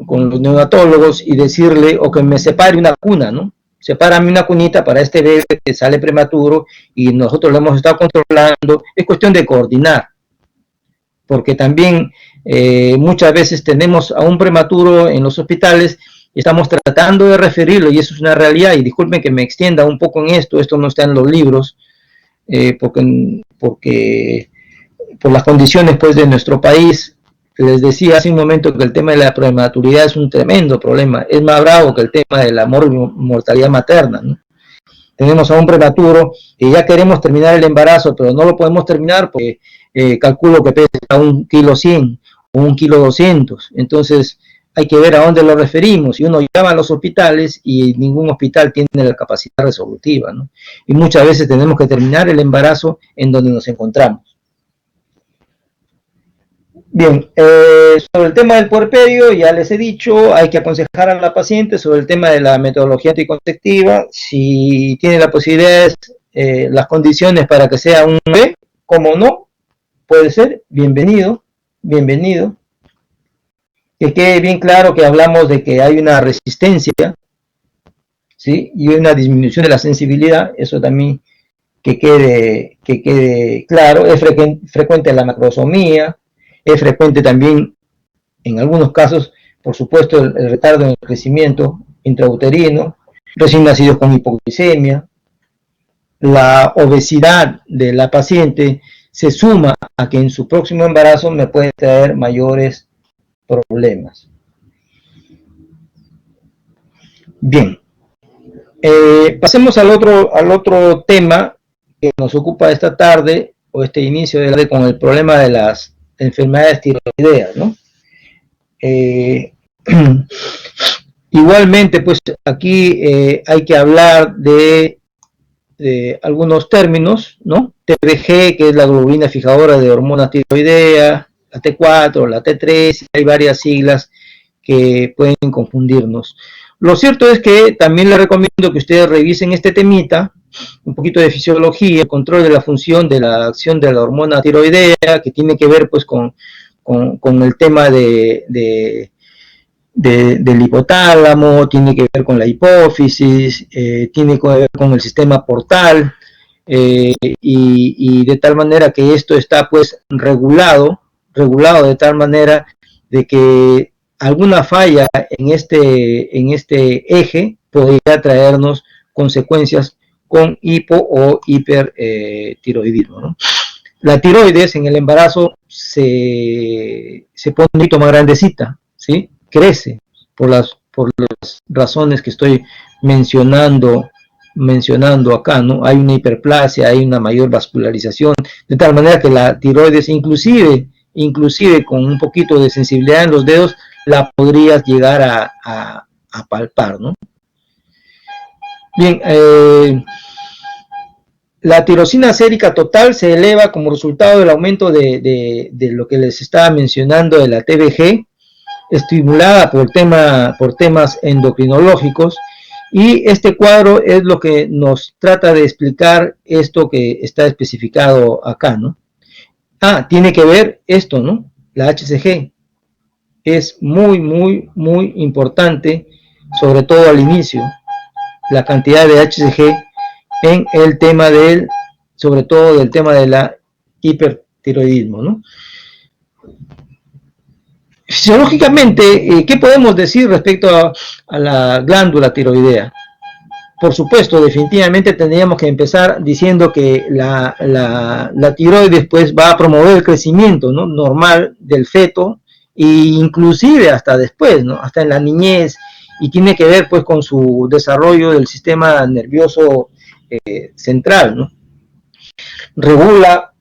los neonatólogos y decirle, o que me separe una cuna, ¿no? Sepárame una cunita para este bebé que sale prematuro y nosotros lo hemos estado controlando. Es cuestión de coordinar, porque también muchas veces tenemos a un prematuro en los hospitales y estamos tratando de referirlo, y eso es una realidad, y disculpen que me extienda un poco en esto no está en los libros, porque por las condiciones pues de nuestro país. Les decía hace un momento que el tema de la prematuridad es un tremendo problema, es más bravo que el tema de la mortalidad materna, ¿no? Tenemos a un prematuro y ya queremos terminar el embarazo, pero no lo podemos terminar porque calculo que pesa 1,1 kg o 1,2 kg, entonces hay que ver a dónde lo referimos, y uno llama a los hospitales y ningún hospital tiene la capacidad resolutiva, ¿no? Y muchas veces tenemos que terminar el embarazo en donde nos encontramos. Bien, sobre el tema del puerperio, ya les he dicho, hay que aconsejar a la paciente sobre el tema de la metodología anticonceptiva, si tiene la posibilidad, las condiciones para que sea un bebé, como no, puede ser, bienvenido. Que quede bien claro que hablamos de que hay una resistencia ¿sí? Y una disminución de la sensibilidad, eso también que quede claro. Es frecuente la macrosomía, es frecuente también, en algunos casos, por supuesto, el retardo en el crecimiento intrauterino, recién nacidos con hipoglicemia, la obesidad de la paciente se suma a que en su próximo embarazo me puede traer mayores problemas. Bien, pasemos al otro tema que nos ocupa esta tarde, o este inicio de la tarde, con el problema de las enfermedades tiroideas, ¿no? Igualmente, pues aquí hay que hablar de algunos términos, ¿no? TBG, que es la globulina fijadora de hormona tiroidea, la T4, la T3, hay varias siglas que pueden confundirnos. Lo cierto es que también les recomiendo que ustedes revisen este temita, un poquito de fisiología, el control de la función de la acción de la hormona tiroidea, que tiene que ver pues con el tema del hipotálamo, tiene que ver con la hipófisis, tiene que ver con el sistema portal, y de tal manera que esto está pues regulado de tal manera de que alguna falla en este eje podría traernos consecuencias con hipo o hipertiroidismo, ¿no? La tiroides en el embarazo se pone un poquito más grandecita, ¿sí? Crece por las razones que estoy mencionando acá, ¿no? Hay una hiperplasia, hay una mayor vascularización, de tal manera que la tiroides, inclusive con un poquito de sensibilidad en los dedos, la podrías llegar a palpar, ¿no? Bien, la tirosina sérica total se eleva como resultado del aumento de lo que les estaba mencionando de la TBG, estimulada por temas endocrinológicos, y este cuadro es lo que nos trata de explicar esto que está especificado acá, ¿no? Tiene que ver esto, ¿no? La HCG es muy importante, sobre todo al inicio, la cantidad de HCG en el tema sobre todo del tema de la hipertiroidismo, ¿no? Fisiológicamente, ¿qué podemos decir respecto a la glándula tiroidea? Por supuesto, definitivamente tendríamos que empezar diciendo que la tiroides pues va a promover el crecimiento, ¿no?, normal del feto, e inclusive hasta después, ¿no?, hasta en la niñez, y tiene que ver pues con su desarrollo del sistema nervioso central, ¿no? Regula,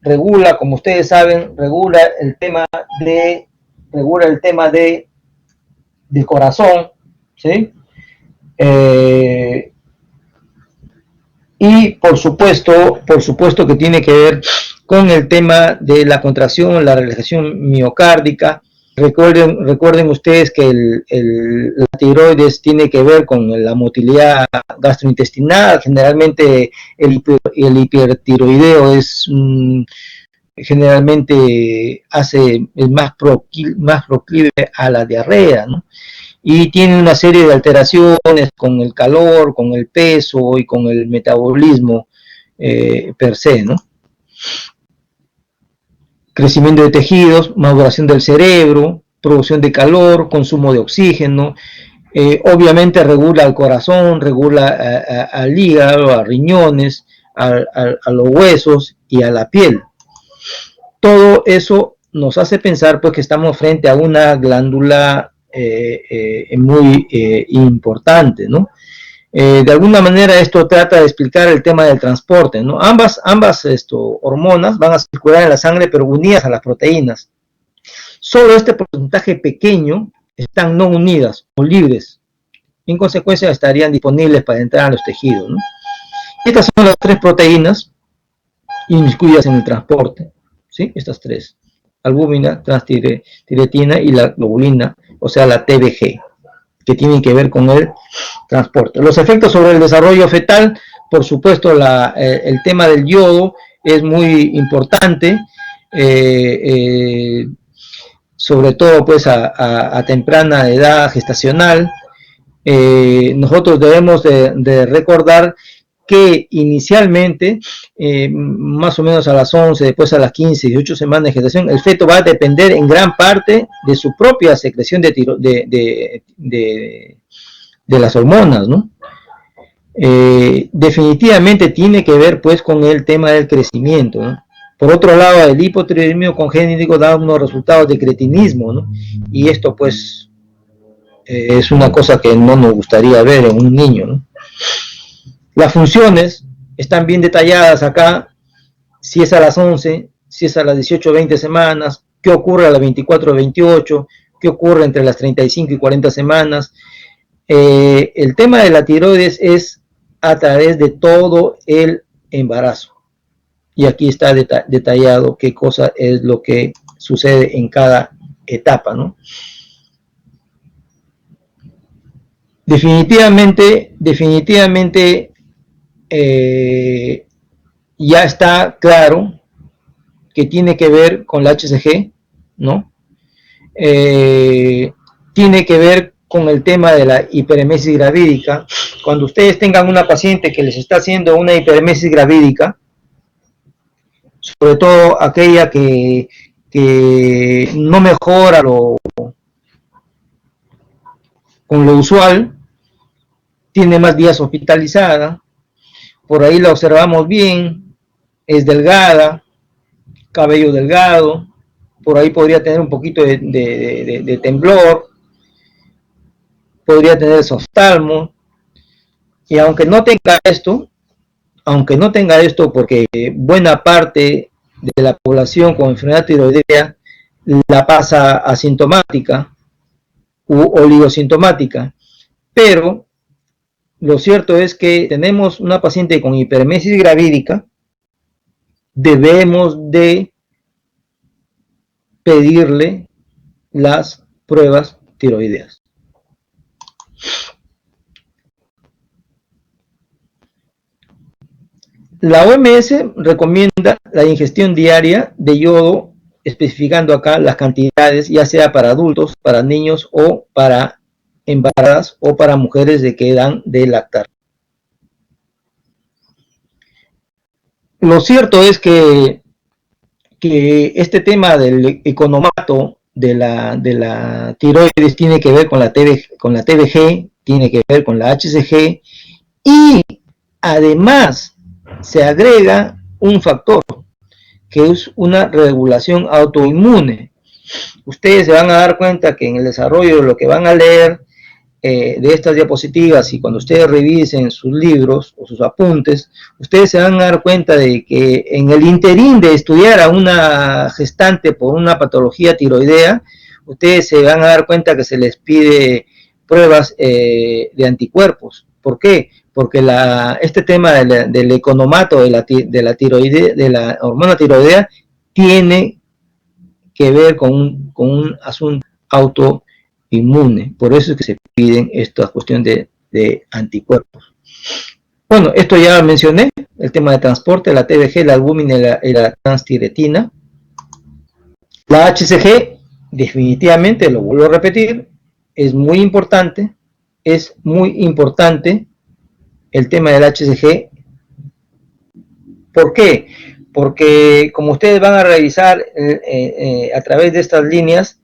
como ustedes saben, regula el tema del corazón, ¿sí? Y por supuesto que tiene que ver con el tema de la contracción, la relajación miocárdica. Recuerden ustedes que la tiroides tiene que ver con la motilidad gastrointestinal. Generalmente el hipertiroideo generalmente es más proclive a la diarrea, ¿no? Y tiene una serie de alteraciones con el calor, con el peso y con el metabolismo per se, ¿no? Crecimiento de tejidos, maduración del cerebro, producción de calor, consumo de oxígeno, obviamente regula al corazón, regula al hígado, a riñones, a los huesos y a la piel. Todo eso nos hace pensar pues que estamos frente a una glándula muy importante, ¿no? De alguna manera esto trata de explicar el tema del transporte, ¿no? Ambas hormonas van a circular en la sangre, pero unidas a las proteínas. Solo este porcentaje pequeño están no unidas o libres. En consecuencia estarían disponibles para entrar a los tejidos, ¿no? Estas son las tres proteínas inmiscuidas en el transporte, ¿sí? Estas tres: albúmina, transtiretina y la globulina, o sea, la TBG, que tienen que ver con el transporte. Los efectos sobre el desarrollo fetal, por supuesto, el tema del yodo es muy importante, sobre todo pues a temprana edad gestacional. nosotros debemos de recordar que inicialmente, más o menos a las 11, después a las 15, 18 semanas de gestación, el feto va a depender en gran parte de su propia secreción de las hormonas, ¿no? Definitivamente tiene que ver pues con el tema del crecimiento, ¿no? Por otro lado, el hipotiroidismo congénito da unos resultados de cretinismo, ¿no? Y esto pues es una cosa que no nos gustaría ver en un niño, ¿no? Las funciones están bien detalladas acá, si es a las 11, si es a las 18 o 20 semanas, qué ocurre a las 24 o 28, qué ocurre entre las 35 y 40 semanas. El tema de la tiroides es a través de todo el embarazo. Y aquí está detallado qué cosa es lo que sucede en cada etapa, ¿no? Definitivamente, ya está claro que tiene que ver con la HCG, ¿no? Tiene que ver con el tema de la hiperemesis gravídica. Cuando ustedes tengan una paciente que les está haciendo una hiperemesis gravídica, sobre todo aquella que no mejora con lo usual, tiene más días hospitalizada, por ahí la observamos bien, es delgada, cabello delgado, por ahí podría tener un poquito de temblor, podría tener softalmo, y aunque no tenga esto, porque buena parte de la población con enfermedad tiroidea la pasa asintomática u oligosintomática, pero lo cierto es que tenemos una paciente con hiperemesis gravídica, debemos de pedirle las pruebas tiroideas. La OMS recomienda la ingestión diaria de yodo, especificando acá las cantidades, ya sea para adultos, para niños o para embarazadas o para mujeres de que dan de lactar. Lo cierto es que este tema del economato de la tiroides tiene que ver con la TBG, tiene que ver con la HCG, y además se agrega un factor que es una regulación autoinmune. Ustedes se van a dar cuenta que en el desarrollo de lo que van a leer de estas diapositivas, y cuando ustedes revisen sus libros o sus apuntes, ustedes se van a dar cuenta de que en el interín de estudiar a una gestante por una patología tiroidea, ustedes se van a dar cuenta que se les pide pruebas de anticuerpos. ¿Por qué? Porque este tema del economato de la hormona tiroidea tiene que ver con un asunto autoinmune. Por eso es que se piden esta cuestión de anticuerpos. Bueno, esto ya mencioné, el tema de transporte, la TBG, la albúmina y la transtiretina. La HCG, definitivamente, lo vuelvo a repetir, es muy importante el tema del HCG. ¿Por qué? Porque como ustedes van a revisar a través de estas líneas,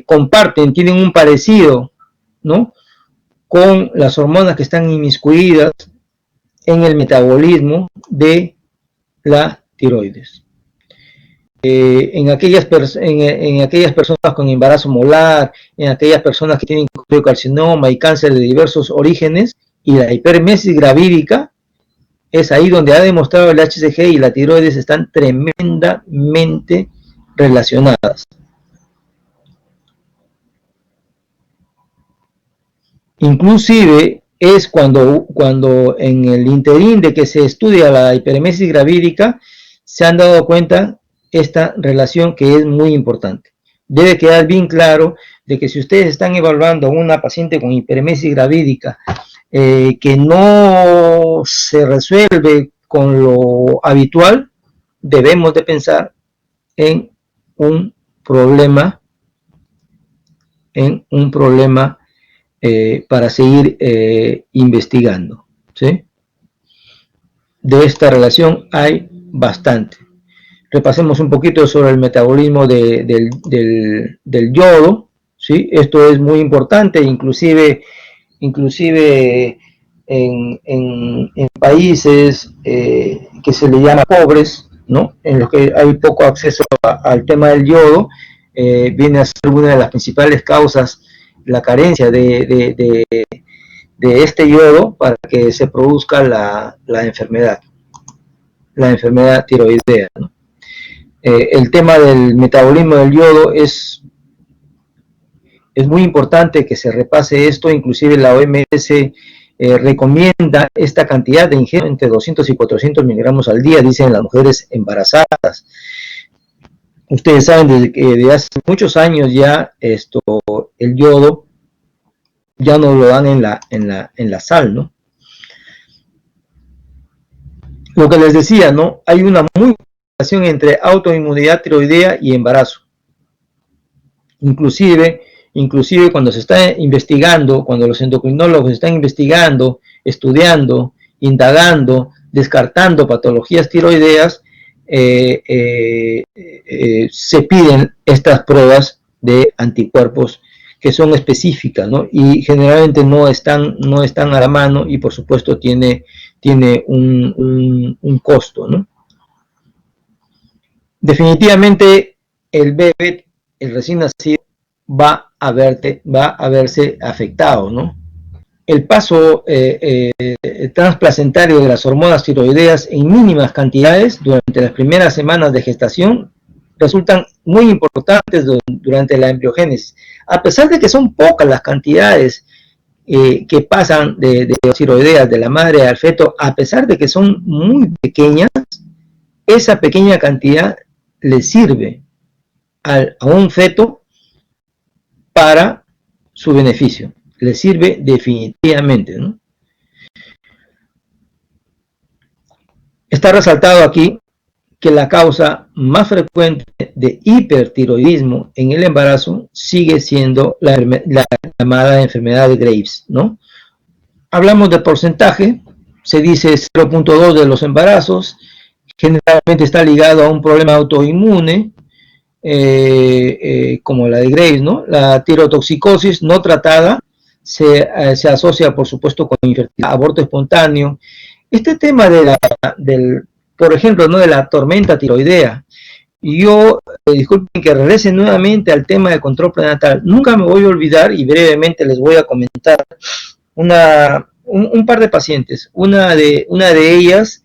comparten, tienen un parecido, ¿no?, con las hormonas que están inmiscuidas en el metabolismo de la tiroides. En aquellas personas con embarazo molar, en aquellas personas que tienen carcinoma y cáncer de diversos orígenes, y la hiperemesis gravídica, es ahí donde ha demostrado el HCG y la tiroides están tremendamente relacionadas. Inclusive es cuando en el interín de que se estudia la hiperemesis gravídica, se han dado cuenta esta relación que es muy importante. Debe quedar bien claro de que si ustedes están evaluando a una paciente con hiperemesis gravídica que no se resuelve con lo habitual, debemos de pensar en un problema para seguir investigando, ¿sí? De esta relación hay bastante. Repasemos un poquito sobre el metabolismo del yodo, ¿sí? Esto es muy importante, inclusive en países que se le llama pobres, ¿no? En los que hay poco acceso al tema del yodo, viene a ser una de las principales causas la carencia de este yodo para que se produzca la enfermedad tiroidea, ¿no? El tema del metabolismo del yodo es muy importante que se repase esto, inclusive la OMS recomienda esta cantidad de ingesta entre 200 y 400 miligramos al día, dicen las mujeres embarazadas. Ustedes saben desde hace muchos años ya el yodo ya no lo dan en la sal, ¿no? Lo que les decía, ¿no? Hay una muy buena relación entre autoinmunidad tiroidea y embarazo. Inclusive cuando se está investigando, cuando los endocrinólogos están investigando, estudiando, indagando, descartando patologías tiroideas, se piden estas pruebas de anticuerpos que son específicas, ¿no? Y generalmente no están a la mano y por supuesto tiene un costo, ¿no? Definitivamente el bebé, el recién nacido, va a verse afectado, ¿no? El paso transplacentario de las hormonas tiroideas en mínimas cantidades durante las primeras semanas de gestación resultan muy importantes durante la embriogénesis. A pesar de que son pocas las cantidades que pasan de tiroideas de la madre al feto, a pesar de que son muy pequeñas, esa pequeña cantidad le sirve a un feto para su beneficio, le sirve definitivamente, ¿no? Está resaltado aquí que la causa más frecuente de hipertiroidismo en el embarazo sigue siendo la llamada enfermedad de Graves, ¿no? Hablamos de porcentaje, se dice 0.2 de los embarazos, generalmente está ligado a un problema autoinmune, como la de Graves, ¿no? La tirotoxicosis no tratada se asocia, por supuesto, con infertilidad, aborto espontáneo. Este tema por ejemplo, ¿no? De la tormenta tiroidea. Y yo, disculpen que regrese nuevamente al tema del control prenatal. Nunca me voy a olvidar y brevemente les voy a comentar un par de pacientes. Una de ellas,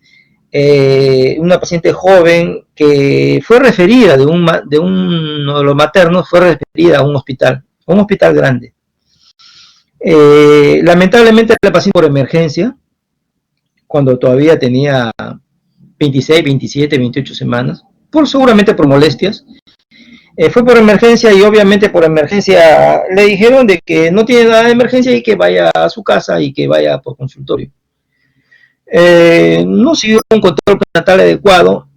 una paciente joven que fue referida de uno de los maternos, fue referida a un hospital grande. Lamentablemente la paciente por emergencia, cuando todavía tenía 26, 27, 28 semanas, seguramente por molestias, fue por emergencia y obviamente por emergencia le dijeron de que no tiene nada de emergencia y que vaya a su casa y que vaya por consultorio. No siguió un control prenatal adecuado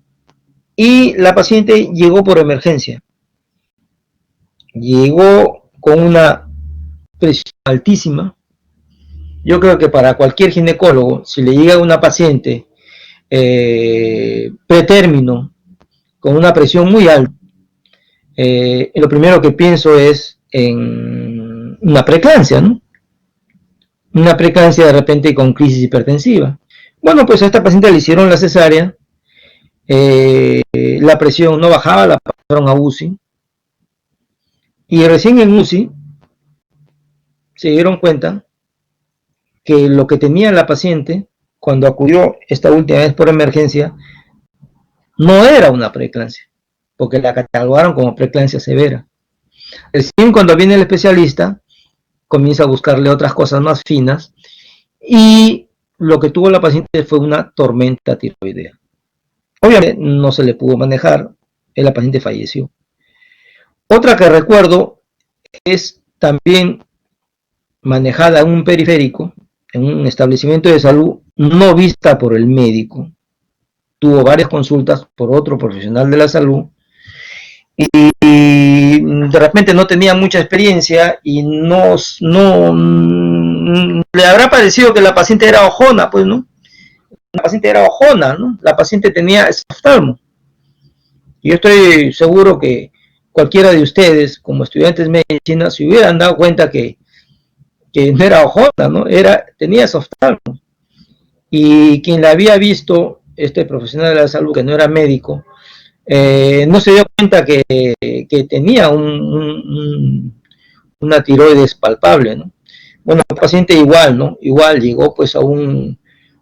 y la paciente llegó por emergencia. Llegó con una presión altísima. Yo creo que para cualquier ginecólogo, si le llega a una paciente pretérmino con una presión muy alta, lo primero que pienso es en una preeclampsia, ¿no? Una preeclampsia de repente con crisis hipertensiva. Bueno, pues a esta paciente le hicieron la cesárea, la presión no bajaba, la pasaron a UCI, y recién en UCI se dieron cuenta que lo que tenía la paciente cuando acudió esta última vez por emergencia no era una preeclampsia, porque la catalogaron como preeclampsia severa. Recién cuando viene el especialista comienza a buscarle otras cosas más finas y lo que tuvo la paciente fue una tormenta tiroidea. Obviamente no se le pudo manejar, la paciente falleció. Otra que recuerdo es también manejada en un periférico, en un establecimiento de salud, no vista por el médico. Tuvo varias consultas por otro profesional de la salud y de repente no tenía mucha experiencia y le habrá parecido que la paciente era ojona, pues, ¿no? La paciente era ojona, ¿no? La paciente tenía oftalmo. Yo estoy seguro que cualquiera de ustedes, como estudiantes de medicina, se hubieran dado cuenta que no era ojona, ¿no? Tenía oftalmo. Y quien la había visto, este profesional de la salud, que no era médico, no se dio cuenta que tenía una tiroides palpable, ¿no? Bueno, el paciente igual, ¿no? Igual llegó pues a un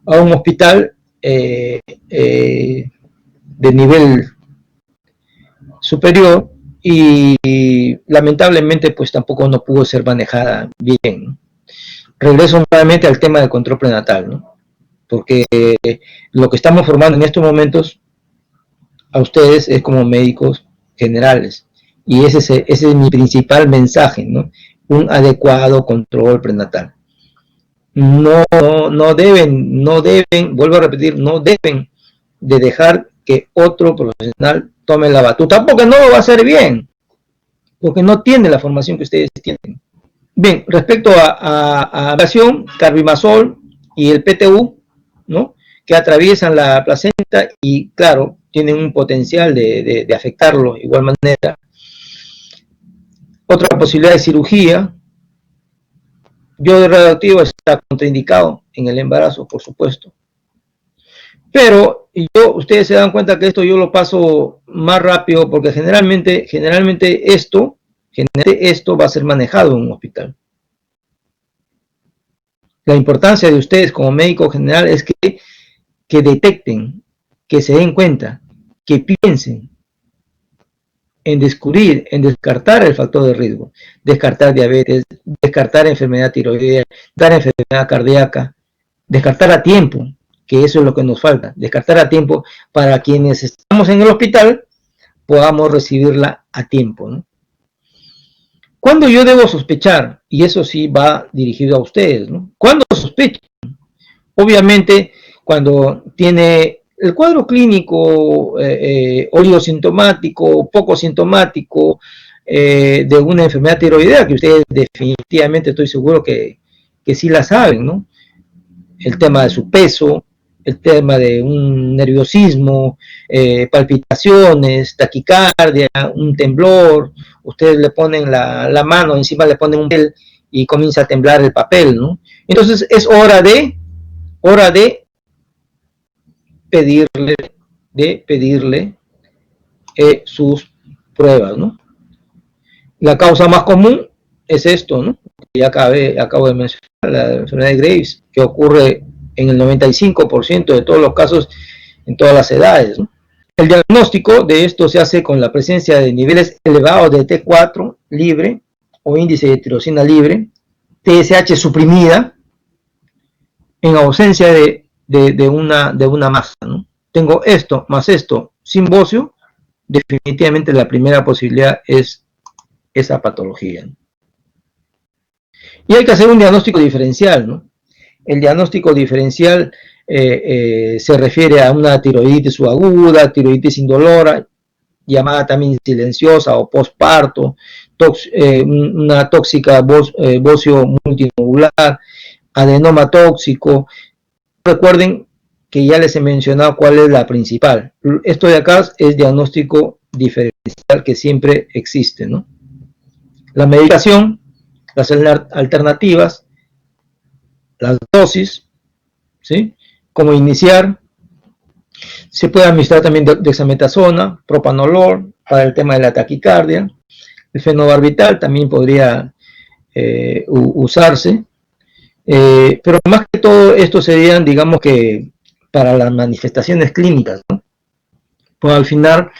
hospital de nivel superior y lamentablemente pues tampoco no pudo ser manejada bien, ¿no? Regreso nuevamente al tema del control prenatal, ¿no? Porque lo que estamos formando en estos momentos a ustedes es como médicos generales y ese es mi principal mensaje, ¿no? Un adecuado control prenatal. No deben, vuelvo a repetir, no deben de dejar que otro profesional tome la batuta, porque no lo va a hacer bien, porque no tiene la formación que ustedes tienen. Bien, respecto a abrasión, carbimazol y el PTU, ¿no? Que atraviesan la placenta y, claro, tienen un potencial de afectarlo de igual manera. Otra posibilidad de cirugía. Yodo radioactivo está contraindicado en el embarazo, por supuesto. Pero ustedes se dan cuenta que esto yo lo paso más rápido porque generalmente esto va a ser manejado en un hospital. La importancia de ustedes como médico general es que detecten, que se den cuenta, que piensen en descubrir, en descartar el factor de riesgo, descartar diabetes, descartar enfermedad tiroidea, dar enfermedad cardíaca, descartar a tiempo, que eso es lo que nos falta, descartar a tiempo para quienes estamos en el hospital podamos recibirla a tiempo, ¿no? ¿Cuándo yo debo sospechar? Y eso sí va dirigido a ustedes, ¿no? ¿Cuándo sospecho? Obviamente, cuando tiene el cuadro clínico oligosintomático, poco sintomático, de una enfermedad tiroidea, que ustedes definitivamente estoy seguro que sí la saben, ¿no? El tema de su peso, el tema de un nerviosismo, palpitaciones, taquicardia, un temblor, ustedes le ponen la mano, encima le ponen un papel y comienza a temblar el papel, ¿no? Entonces es hora de pedirle sus pruebas, ¿no? La causa más común es esto, ¿no? Ya acabo de mencionar, la enfermedad de Graves, que ocurre en el 95% de todos los casos en todas las edades, ¿no? El diagnóstico de esto se hace con la presencia de niveles elevados de T4 libre o índice de tirosina libre, TSH suprimida, en ausencia de una masa, ¿no? Tengo esto más esto sin bocio, definitivamente la primera posibilidad es esa patología, ¿no? Y hay que hacer un diagnóstico diferencial, ¿no? El diagnóstico diferencial se refiere a una tiroiditis subaguda, tiroiditis indolora, llamada también silenciosa o postparto, una tóxica bocio multinodular, adenoma tóxico. Recuerden que ya les he mencionado cuál es la principal. Esto de acá es diagnóstico diferencial que siempre existe, ¿no? La medicación, las alternativas, las dosis, ¿sí? Cómo iniciar. Se puede administrar también dexametasona, propanolol para el tema de la taquicardia. El fenobarbital también podría usarse. Pero más que todo esto serían, digamos que para las manifestaciones clínicas, ¿no? Pues al final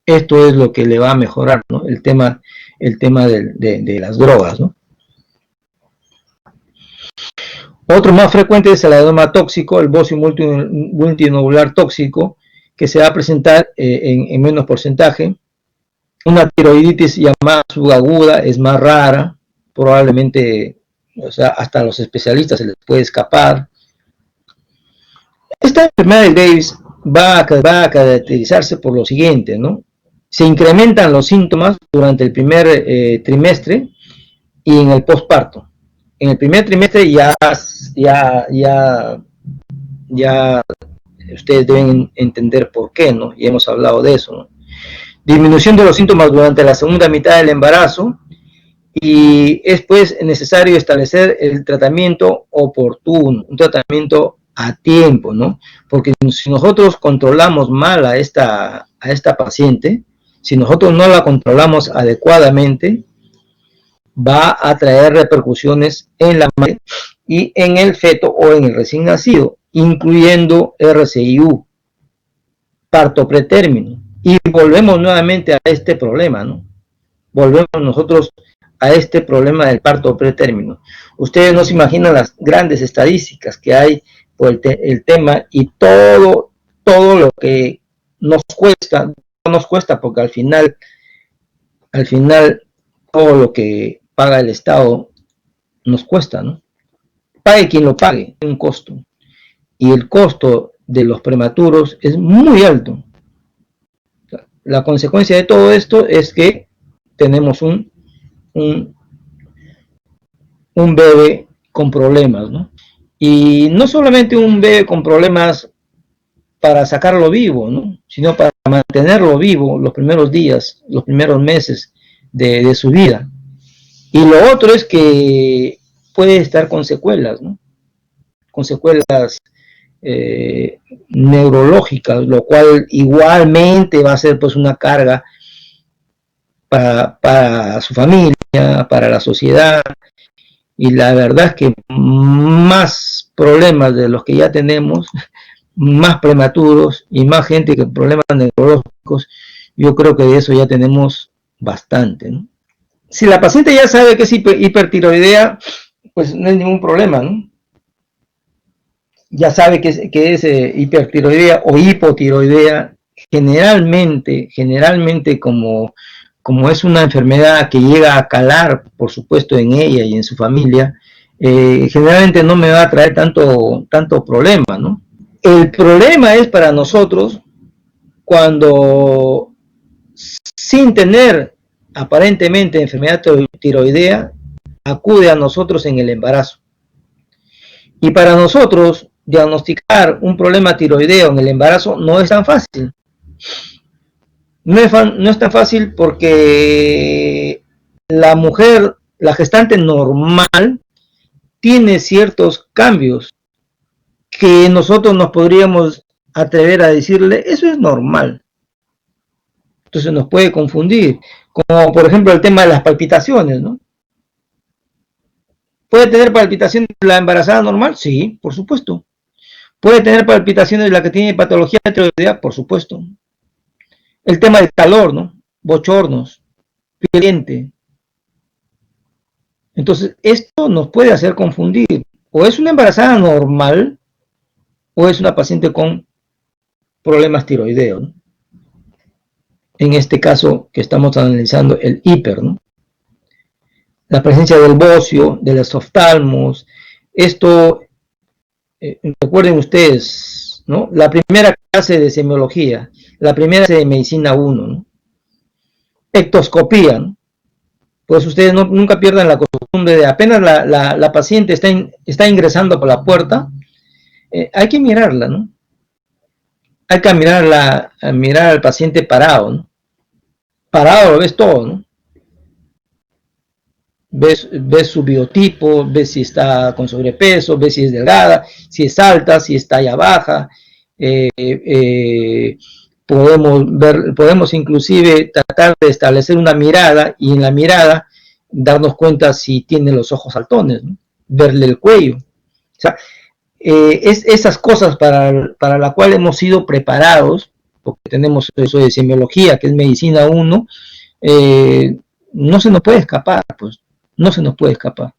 esto es lo que le va a mejorar, ¿no? El tema de las drogas, ¿no? Otro más frecuente es el adenoma tóxico, el bocio multinodular tóxico, que se va a presentar en menos porcentaje. Una tiroiditis llamada subaguda es más rara, probablemente, o sea, hasta a los especialistas se les puede escapar. Esta enfermedad de Graves va a caracterizarse por lo siguiente, ¿no? Se incrementan los síntomas durante el primer trimestre y en el posparto. En el primer trimestre ya ustedes deben entender por qué, ¿no? Y hemos hablado de eso, ¿no? Disminución de los síntomas durante la segunda mitad del embarazo, y es pues necesario establecer el tratamiento oportuno, un tratamiento a tiempo, ¿no? Porque si nosotros controlamos mal a esta paciente, si nosotros no la controlamos adecuadamente, va a traer repercusiones en la madre y en el feto o en el recién nacido, incluyendo RCIU, parto pretérmino. Y volvemos nuevamente a este problema, ¿no? Volvemos nosotros a este problema del parto pretérmino. Ustedes no se imaginan las grandes estadísticas que hay por el tema y todo lo que nos cuesta, no nos cuesta porque al final todo lo que paga el Estado nos cuesta, ¿no? Pague quien lo pague, un costo. Y el costo de los prematuros es muy alto. La consecuencia de todo esto es que tenemos un bebé con problemas, ¿no? Y no solamente un bebé con problemas para sacarlo vivo, ¿no? Sino para mantenerlo vivo los primeros días, los primeros meses de su vida. Y lo otro es que puede estar con secuelas, ¿no? Con secuelas neurológicas, lo cual igualmente va a ser pues una carga para su familia, para la sociedad, y la verdad es que más problemas de los que ya tenemos, más prematuros y más gente con problemas neurológicos, yo creo que de eso ya tenemos bastante, ¿no? Si la paciente ya sabe que es hipertiroidea, pues no hay ningún problema, ¿no? Ya sabe que es hipertiroidea o hipotiroidea, generalmente como es una enfermedad que llega a calar, por supuesto, en ella y en su familia, generalmente no me va a traer tanto problema, ¿no? El problema es para nosotros cuando, sin tener aparentemente enfermedad tiroidea, acude a nosotros en el embarazo. Y para nosotros diagnosticar un problema tiroideo en el embarazo no es tan fácil. No es tan fácil porque la mujer, la gestante normal, tiene ciertos cambios que nosotros nos podríamos atrever a decirle, eso es normal. Entonces nos puede confundir, como por ejemplo el tema de las palpitaciones, ¿no? ¿Puede tener palpitaciones la embarazada normal? Sí, por supuesto. ¿Puede tener palpitaciones la que tiene patología de tiroidea? Por supuesto. El tema del calor, ¿no? Bochornos, caliente. Entonces, esto nos puede hacer confundir. O es una embarazada normal, o es una paciente con problemas tiroideos, ¿no? En este caso que estamos analizando el hiper, ¿no? La presencia del bocio, del esoftalmos, esto, recuerden ustedes, ¿no? La primera clase de semiología, la primera clase de medicina 1, ¿no? Ectoscopía, ¿no? Pues ustedes nunca pierdan la costumbre de apenas la paciente está ingresando por la puerta, hay que mirarla, ¿no? Hay que mirar al paciente parado, ¿no? Parado lo ves todo, ¿no? Ves su biotipo, ves si está con sobrepeso, ves si es delgada, si es alta, si es talla baja. Podemos inclusive tratar de establecer una mirada y en la mirada darnos cuenta si tiene los ojos saltones, ¿no? Verle el cuello. O sea, es esas cosas para la cual hemos sido preparados, porque tenemos eso de semiología, que es medicina 1, no se nos puede escapar, pues, no se nos puede escapar.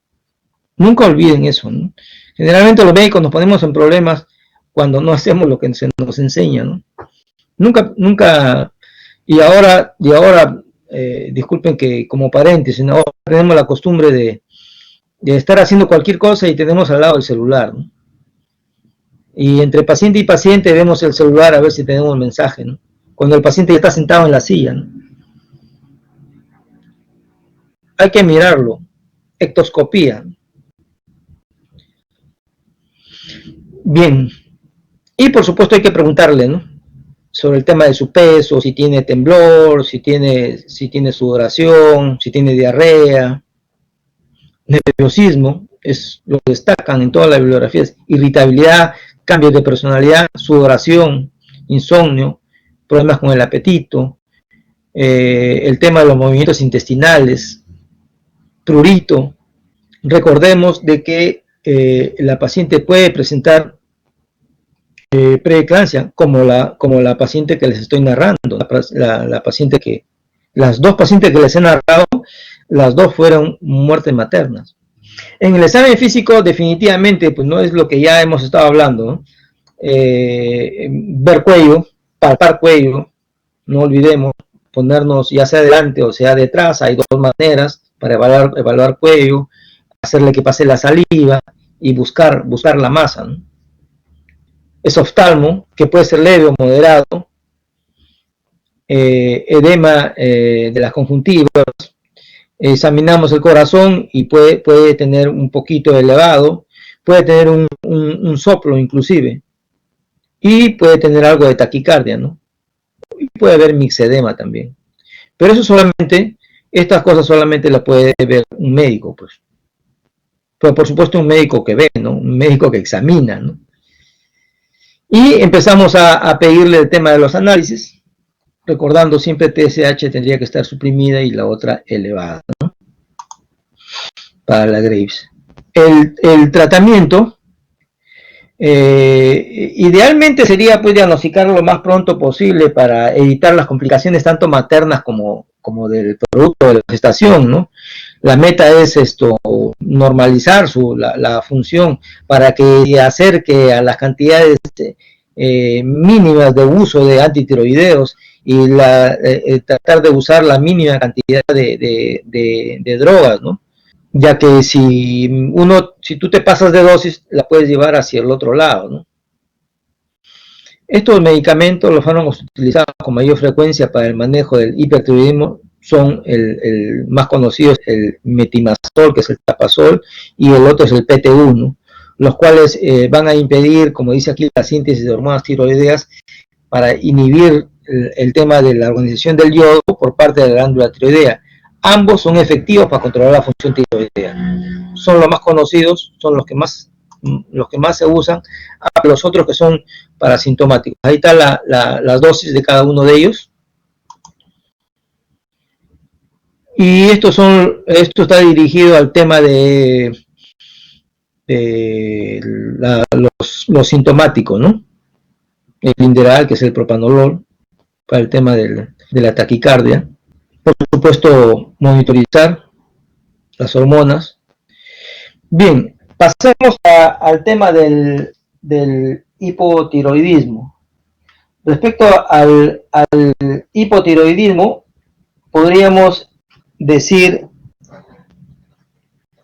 Nunca olviden eso, ¿no? Generalmente los médicos nos ponemos en problemas cuando no hacemos lo que se nos enseña, ¿no? Nunca, y ahora, disculpen que como paréntesis, ¿no? Tenemos la costumbre de estar haciendo cualquier cosa y tenemos al lado el celular, ¿no? Y entre paciente y paciente vemos el celular a ver si tenemos mensaje, ¿no? Cuando el paciente ya está sentado en la silla, ¿no? hay que mirarlo. Ectoscopía. Bien. Y por supuesto hay que preguntarle, ¿no?, sobre el tema de su peso, si tiene temblor, si tiene sudoración, si tiene diarrea, nerviosismo, es lo que destacan en todas las bibliografías, irritabilidad, cambios de personalidad, sudoración, insomnio, problemas con el apetito, el tema de los movimientos intestinales, prurito. Recordemos de que la paciente puede presentar preeclampsia, como la paciente que les estoy narrando, la paciente las dos pacientes que les he narrado, las dos fueron muertes maternas. En el examen físico, definitivamente, pues no es lo que ya hemos estado hablando, ¿no? Ver cuello, palpar cuello, no olvidemos, ponernos ya sea delante o sea detrás, hay dos maneras para evaluar cuello, hacerle que pase la saliva y buscar la masa, ¿no? Es oftalmo, que puede ser leve o moderado, edema de las conjuntivas, examinamos el corazón y puede tener un poquito elevado, puede tener un soplo inclusive, y puede tener algo de taquicardia, ¿no? Y puede haber mixedema también. Pero eso solamente, estas cosas solamente las puede ver un médico, pues. Pero por supuesto un médico que ve, ¿no? Un médico que examina, ¿no? Y empezamos a pedirle el tema de los análisis, recordando siempre TSH tendría que estar suprimida y la otra elevada, ¿no?, para la Graves. El tratamiento idealmente sería pues diagnosticarlo lo más pronto posible para evitar las complicaciones tanto maternas como del producto de la gestación, ¿no? La meta es normalizar la función para que se acerque a las cantidades mínimas de uso de antitiroideos y tratar de usar la mínima cantidad de drogas, ¿no? Ya que si tú te pasas de dosis, la puedes llevar hacia el otro lado, ¿no? Estos medicamentos, los fármacos utilizados con mayor frecuencia para el manejo del hipertiroidismo son el más conocido, el metimazol, que es el tapazol, y el otro es el PT1, los cuales van a impedir, como dice aquí, la síntesis de hormonas tiroideas para inhibir el tema de la organización del yodo por parte de la glándula tiroidea. Ambos son efectivos para controlar la función tiroidea. Son los más conocidos, son los que más se usan, los otros que son parasintomáticos. Ahí está las dosis de cada uno de ellos. Y esto está dirigido al tema de los sintomáticos, ¿no? El Inderal, que es el propanolol, para el tema de la taquicardia. Por supuesto, monitorizar las hormonas. Bien, pasemos al tema del hipotiroidismo. Respecto al hipotiroidismo, podríamos decir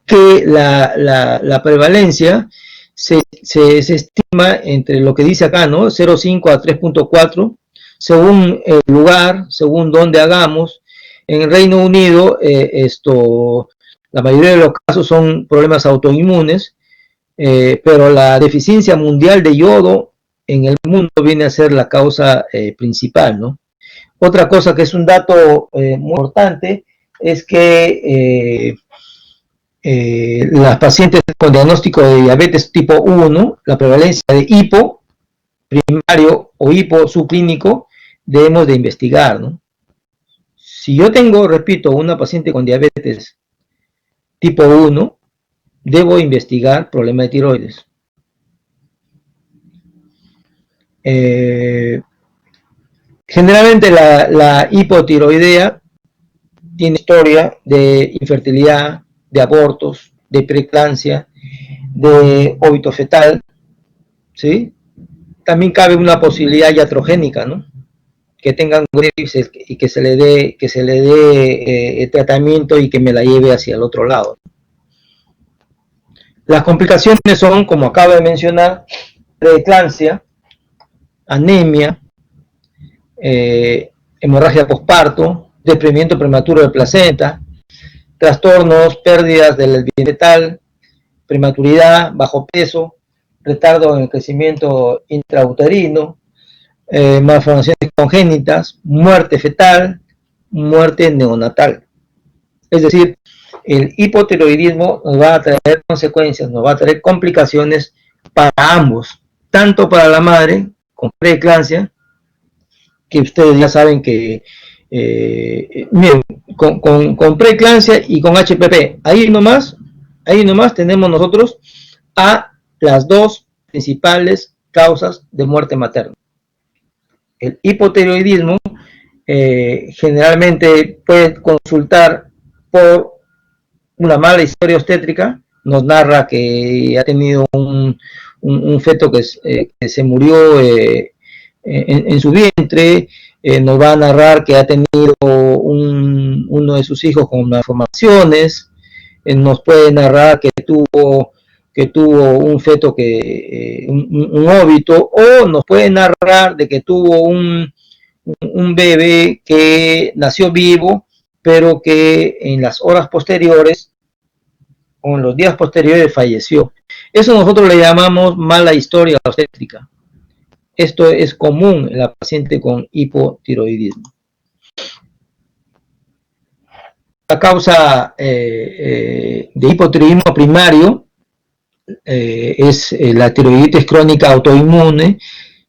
que la prevalencia se estima entre lo que dice acá, ¿no?, 0,5 a 3,4, según el lugar, según donde hagamos. En el Reino Unido, la mayoría de los casos son problemas autoinmunes, pero la deficiencia mundial de yodo en el mundo viene a ser la causa principal, ¿no? Otra cosa que es un dato muy importante es que las pacientes con diagnóstico de diabetes tipo 1, la prevalencia de hipo primario o hipo subclínico, debemos de investigar, ¿no? Si yo tengo, repito, una paciente con diabetes tipo 1, debo investigar problema de tiroides. Generalmente la hipotiroidea tiene historia de infertilidad, de abortos, de preeclampsia, de óbito fetal, ¿sí? También cabe una posibilidad iatrogénica, ¿no?, que tengan Graves y que se le dé tratamiento y que me la lleve hacia el otro lado. Las complicaciones son, como acabo de mencionar, preeclampsia, anemia, hemorragia posparto, desprendimiento prematuro de placenta, trastornos, pérdidas del bienestar, prematuridad, bajo peso, retardo en el crecimiento intrauterino, malformaciones congénitas, muerte fetal, muerte neonatal. Es decir, el hipotiroidismo nos va a traer consecuencias, nos va a traer complicaciones para ambos, tanto para la madre con preeclampsia, que ustedes ya saben que miren, con preeclampsia y con HPP, ahí nomás tenemos nosotros a las dos principales causas de muerte materna. El hipotiroidismo generalmente puede consultar por una mala historia obstétrica, nos narra que ha tenido un feto que se murió en su vientre, nos va a narrar que ha tenido uno de sus hijos con malformaciones, nos puede narrar que tuvo un feto un óbito, o nos puede narrar de que tuvo un bebé que nació vivo, pero que en las horas posteriores, o en los días posteriores, falleció. Eso nosotros le llamamos mala historia obstétrica. Esto es común en la paciente con hipotiroidismo. La causa de hipotiroidismo primario es la tiroiditis crónica autoinmune,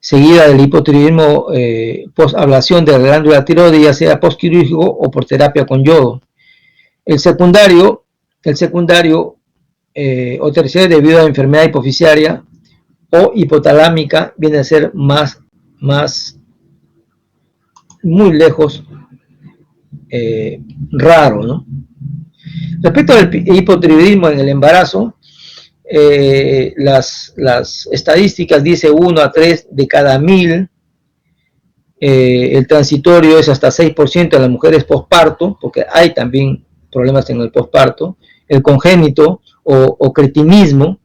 seguida del hipotiroidismo post-ablación de la glándula tiroides, ya sea postquirúrgico o por terapia con yodo. El secundario o terciario debido a enfermedad hipoficiaria o hipotalámica viene a ser muy lejos raro, ¿no? Respecto al hipotiroidismo en el embarazo, las estadísticas dice 1 a 3 de cada 1000, el transitorio es hasta 6% de las mujeres posparto, porque hay también problemas en el posparto, el congénito o cretinismo,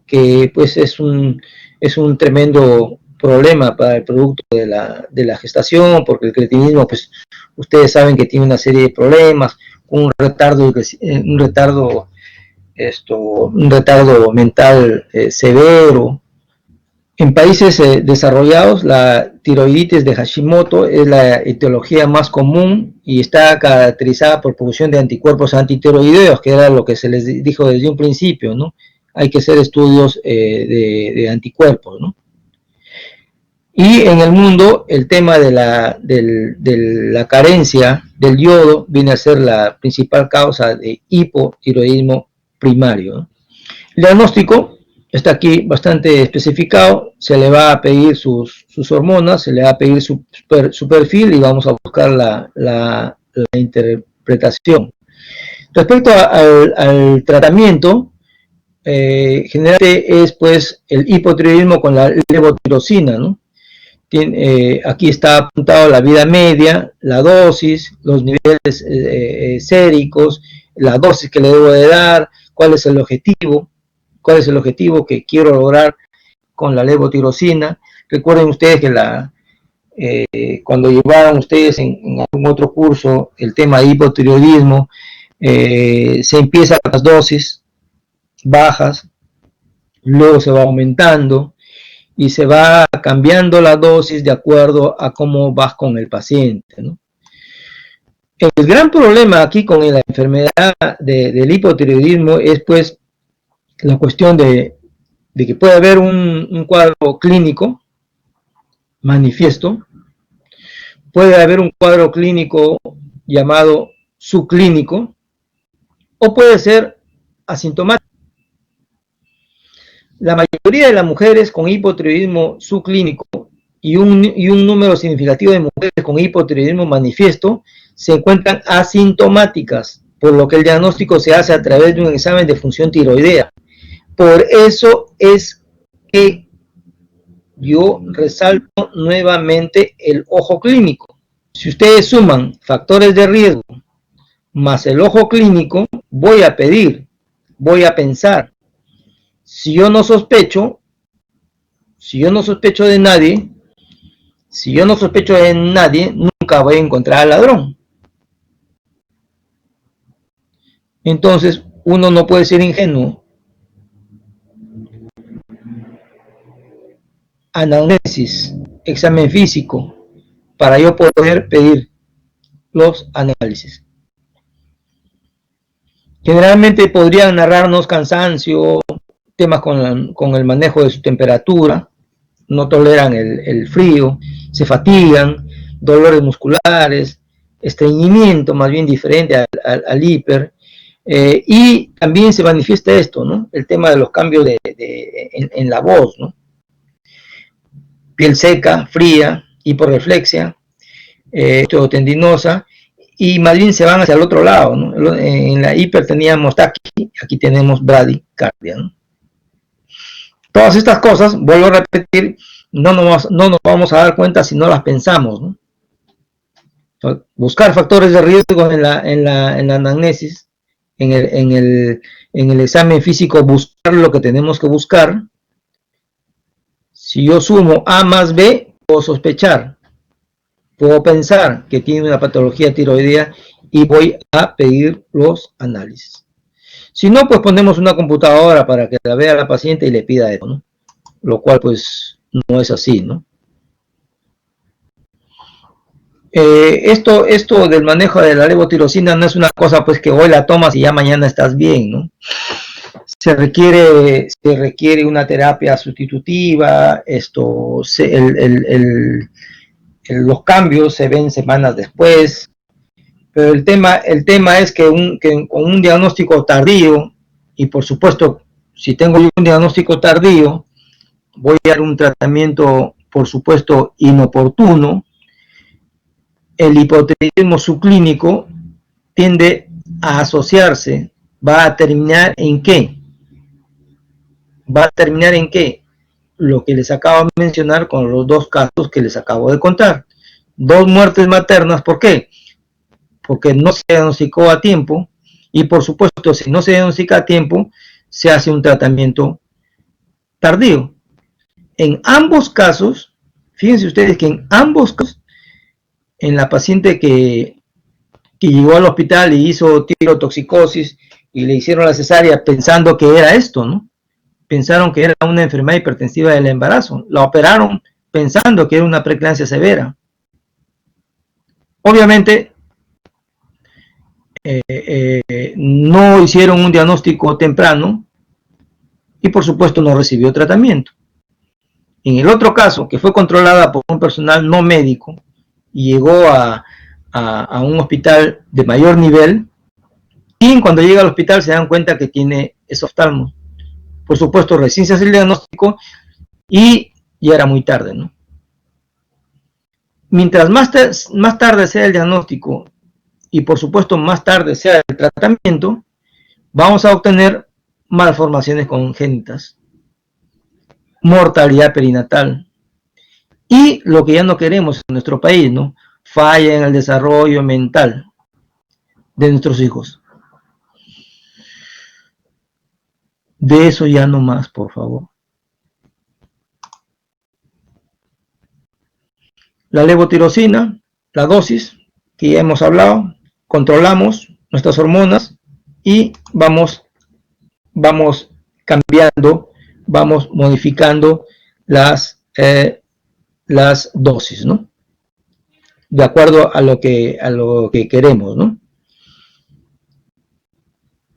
que pues es un tremendo problema para el producto de la gestación, porque el cretinismo, pues ustedes saben que tiene una serie de problemas, un retardo mental severo. En países desarrollados, la tiroiditis de Hashimoto es la etiología más común y está caracterizada por producción de anticuerpos antitiroideos, que era lo que se les dijo desde un principio, ¿no? Hay que hacer estudios de anticuerpos, ¿no? Y en el mundo, el tema de la carencia del yodo viene a ser la principal causa de hipotiroidismo primario, ¿no? El diagnóstico está aquí bastante especificado, se le va a pedir sus hormonas, se le va a pedir su perfil y vamos a buscar la interpretación. Respecto al tratamiento, generalmente es pues el hipotiroidismo con la levotirosina, ¿no? Aquí está apuntado la vida media, la dosis, los niveles séricos, la dosis que le debo de dar, cuál es el objetivo que quiero lograr con la levotirosina. Recuerden ustedes que cuando llevaron ustedes en algún otro curso el tema de hipotiroidismo, se empieza con las dosis bajas, luego se va aumentando y se va cambiando la dosis de acuerdo a cómo vas con el paciente, ¿no? El gran problema aquí con la enfermedad del hipotiroidismo es pues la cuestión de que puede haber un cuadro clínico manifiesto, puede haber un cuadro clínico llamado subclínico, o puede ser asintomático. La mayoría de las mujeres con hipotiroidismo subclínico y un número significativo de mujeres con hipotiroidismo manifiesto se encuentran asintomáticas, por lo que el diagnóstico se hace a través de un examen de función tiroidea. Por eso es que yo resalto nuevamente el ojo clínico. Si ustedes suman factores de riesgo más el ojo clínico, voy a pensar, si yo no sospecho de nadie, nunca voy a encontrar al ladrón. Entonces, uno no puede ser ingenuo. Anamnesis, examen físico, para yo poder pedir los análisis. Generalmente podrían narrarnos cansancio, temas con el manejo de su temperatura, no toleran el frío, se fatigan, dolores musculares, estreñimiento más bien diferente al hiper, y también se manifiesta esto, ¿no? El tema de los cambios en la voz, ¿no? Piel seca, fría, hiporreflexia, tendinosa, y más bien se van hacia el otro lado, ¿no? En la hiper teníamos taqui, aquí tenemos bradicardia, ¿no? Todas estas cosas, vuelvo a repetir, no nos vamos a dar cuenta si no las pensamos, ¿no? Entonces, buscar factores de riesgo en la anamnesis, en el examen físico, buscar lo que tenemos que buscar. Si yo sumo A más B, puedo sospechar, puedo pensar que tiene una patología tiroidea y voy a pedir los análisis. Si no, pues ponemos una computadora para que la vea la paciente y le pida eso, ¿no? Lo cual pues no es así, ¿no? Esto del manejo de la levotirosina no es una cosa pues que hoy la tomas y ya mañana estás bien, ¿no? Se requiere una terapia sustitutiva, los cambios se ven semanas después, pero el tema es que con un diagnóstico tardío, y por supuesto, si tengo un diagnóstico tardío, voy a dar un tratamiento, por supuesto, inoportuno. El hipotiroidismo subclínico tiende a asociarse, va a terminar en qué? Va a terminar en qué? Lo que les acabo de mencionar con los dos casos que les acabo de contar. 2 muertes maternas, ¿por qué? Porque no se diagnosticó a tiempo, y por supuesto, si no se diagnostica a tiempo, se hace un tratamiento tardío. En ambos casos, fíjense ustedes que en ambos casos, en la paciente que llegó al hospital y hizo tirotoxicosis y le hicieron la cesárea pensando que era esto, ¿no? Pensaron que era una enfermedad hipertensiva del embarazo. La operaron pensando que era una preeclampsia severa. Obviamente, no hicieron un diagnóstico temprano y por supuesto no recibió tratamiento. En el otro caso, que fue controlada por un personal no médico y llegó a un hospital de mayor nivel, y cuando llega al hospital se dan cuenta que tiene esoftalmos. Por supuesto, recién se hace el diagnóstico y ya era muy tarde, ¿no? Mientras más tarde sea el diagnóstico y por supuesto más tarde sea el tratamiento, vamos a obtener malformaciones congénitas, mortalidad perinatal y lo que ya no queremos en nuestro país, ¿no? Falla en el desarrollo mental de nuestros hijos. De eso ya no más, por favor. La levotirosina, la dosis que ya hemos hablado, controlamos nuestras hormonas y vamos cambiando, vamos modificando las dosis, ¿no? De acuerdo a lo que queremos, ¿no?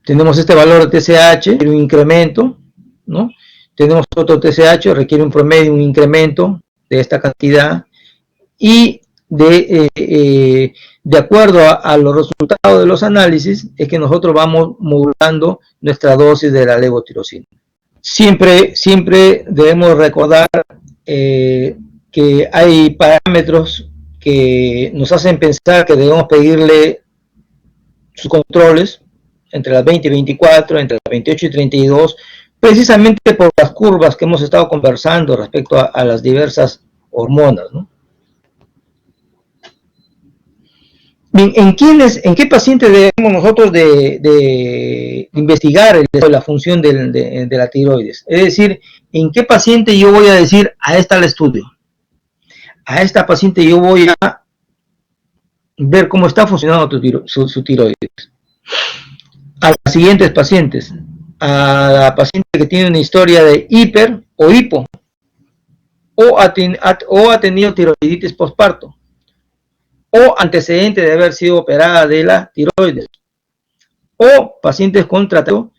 Tenemos este valor de TSH, un incremento, ¿no? Tenemos otro TSH, requiere un promedio, un incremento de esta cantidad, y de acuerdo a los resultados de los análisis, es que nosotros vamos modulando nuestra dosis de la levotirosina. Siempre debemos recordar que hay parámetros que nos hacen pensar que debemos pedirle sus controles entre las 20 y 24, entre las 28 y 32, precisamente por las curvas que hemos estado conversando respecto a las diversas hormonas, ¿no? Bien, ¿en qué paciente debemos nosotros de investigar la función de la tiroides? Es decir, ¿en qué paciente yo voy a decir, a esta la estudio? A esta paciente yo voy a ver cómo está funcionando su tiroides. a las siguientes pacientes: a la paciente que tiene una historia de hiper o hipo, o ha tenido tiroiditis postparto, o antecedente de haber sido operada de la tiroides, o pacientes con tratamiento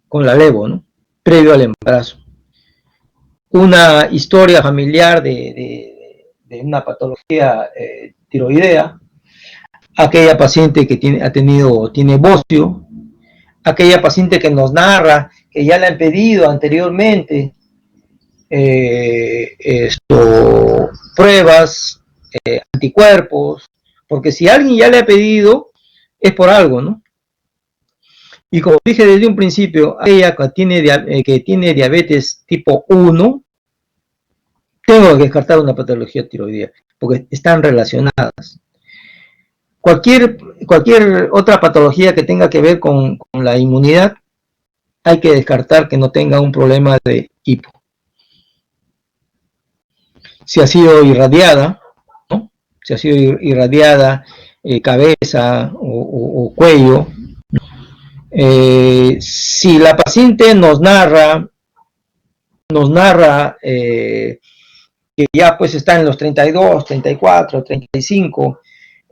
con la levo, ¿no?, previo al embarazo. Una historia familiar de una patología tiroidea, aquella paciente que tiene bocio, aquella paciente que nos narra que ya le han pedido anteriormente pruebas, anticuerpos, porque si alguien ya le ha pedido es por algo, ¿no? Y como dije desde un principio, aquella que tiene diabetes tipo 1, tengo que descartar una patología tiroidea, porque están relacionadas. Cualquier otra patología que tenga que ver con la inmunidad, hay que descartar que no tenga un problema de hipo. Si ha sido irradiada, ¿no?, si ha sido irradiada cabeza o cuello, si la paciente nos narra que ya pues está en los 32, 34, 35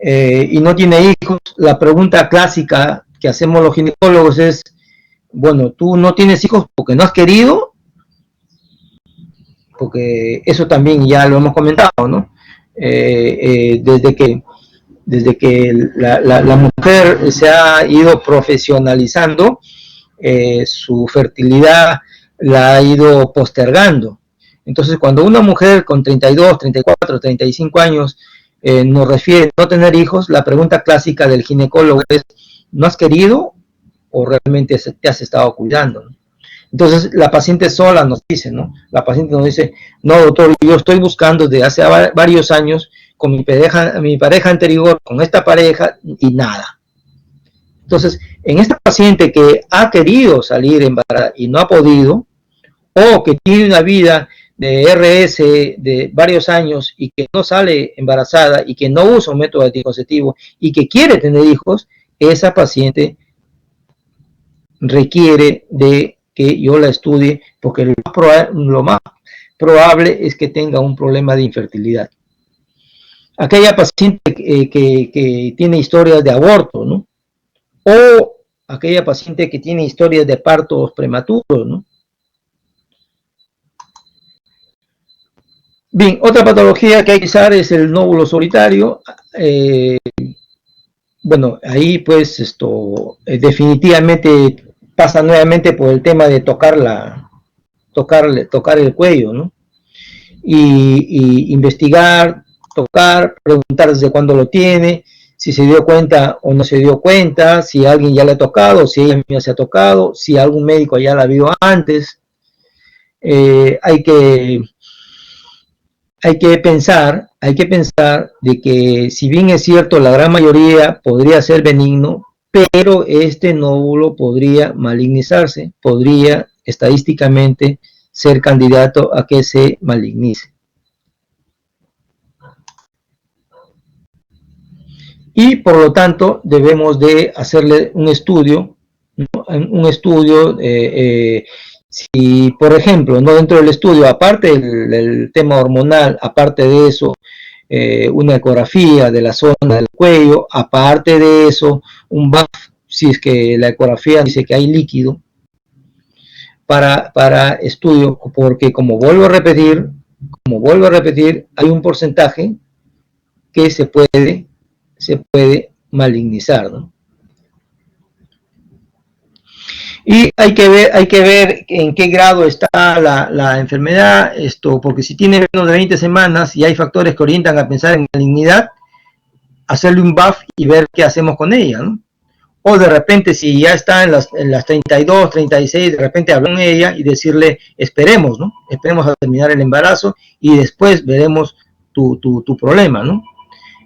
y no tiene hijos, la pregunta clásica que hacemos los ginecólogos es: bueno, ¿tú no tienes hijos porque no has querido? Porque eso también ya lo hemos comentado, ¿no? Desde que la mujer se ha ido profesionalizando, su fertilidad la ha ido postergando. Entonces, cuando una mujer con 32, 34, 35 años nos refiere a no tener hijos, la pregunta clásica del ginecólogo es: ¿no has querido o realmente te has estado cuidando, ¿no? Entonces, la paciente sola nos dice, ¿no? La paciente nos dice: no, doctor, yo estoy buscando desde hace varios años con mi pareja anterior, con esta pareja, y nada. Entonces, en esta paciente que ha querido salir embarazada y no ha podido, o que tiene una vida de RS de varios años y que no sale embarazada y que no usa un método anticonceptivo y que quiere tener hijos, esa paciente requiere de que yo la estudie, porque lo más probable es que tenga un problema de infertilidad. Aquella paciente que tiene historias de aborto, ¿no?, o aquella paciente que tiene historias de partos prematuros, ¿no? Bien, otra patología que hay que usar es el nódulo solitario. Bueno, ahí pues definitivamente pasa nuevamente por el tema de tocar el cuello, ¿no? Y investigar, tocar, preguntar desde cuándo lo tiene, si se dio cuenta o no se dio cuenta, si alguien ya le ha tocado, si ella misma se ha tocado, si algún médico ya la vio antes. Hay que pensar de que, si bien es cierto, la gran mayoría podría ser benigno, pero este nódulo podría malignizarse, podría estadísticamente ser candidato a que se malignice. Y por lo tanto debemos de hacerle un estudio, ¿no? Si, por ejemplo, no, dentro del estudio, aparte del tema hormonal, aparte de eso, una ecografía de la zona del cuello, aparte de eso, un BAF, si es que la ecografía dice que hay líquido, para estudio, porque como vuelvo a repetir, hay un porcentaje que se puede malignizar, ¿no? Y hay que ver en qué grado está la enfermedad, porque si tiene menos de 20 semanas y hay factores que orientan a pensar en malignidad, hacerle un BAF y ver qué hacemos con ella, ¿no? O de repente, si ya está en las 32, 36, de repente hablar con ella y decirle: esperemos, ¿no? Esperemos a terminar el embarazo y después veremos tu problema, ¿no?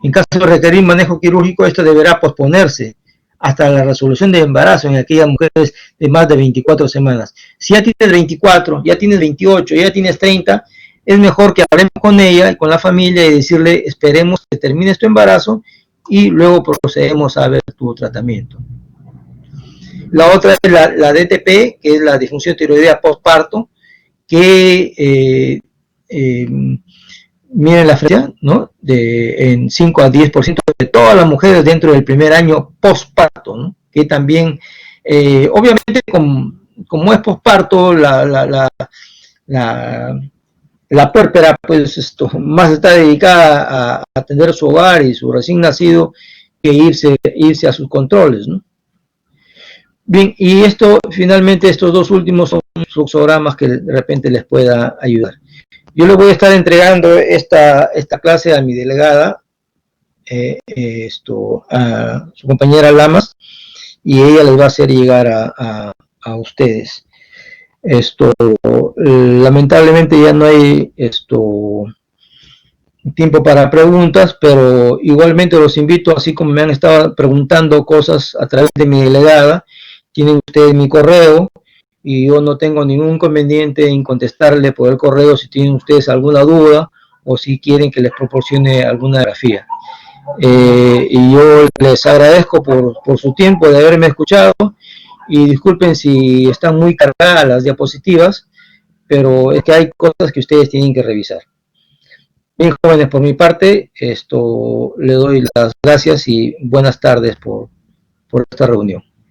En caso de requerir manejo quirúrgico, esto deberá posponerse hasta la resolución del embarazo en aquellas mujeres de más de 24 semanas. Si ya tienes 24, ya tienes 28, ya tienes 30, es mejor que hablemos con ella y con la familia y decirle: esperemos que termines tu embarazo y luego procedemos a ver tu tratamiento. La otra es la DTP, que es la disfunción tiroidea postparto, que miren la frecuencia, ¿no? En 5 a 10% de todas las mujeres dentro del primer año postparto, ¿no? Que también, obviamente, como es postparto, la, la puérpera, pues más está dedicada a atender su hogar y su recién nacido que irse a sus controles, ¿no? Bien, y finalmente, estos dos últimos son fluxogramas que de repente les pueda ayudar. Yo le voy a estar entregando esta clase a mi delegada, a su compañera Lamas, y ella les va a hacer llegar a ustedes. Lamentablemente ya no hay tiempo para preguntas, pero igualmente los invito, así como me han estado preguntando cosas a través de mi delegada, tienen ustedes mi correo, y yo no tengo ningún inconveniente en contestarle por el correo si tienen ustedes alguna duda o si quieren que les proporcione alguna grafía. Y yo les agradezco por su tiempo de haberme escuchado, y disculpen si están muy cargadas las diapositivas, pero es que hay cosas que ustedes tienen que revisar. Bien, jóvenes, por mi parte, le doy las gracias y buenas tardes por esta reunión.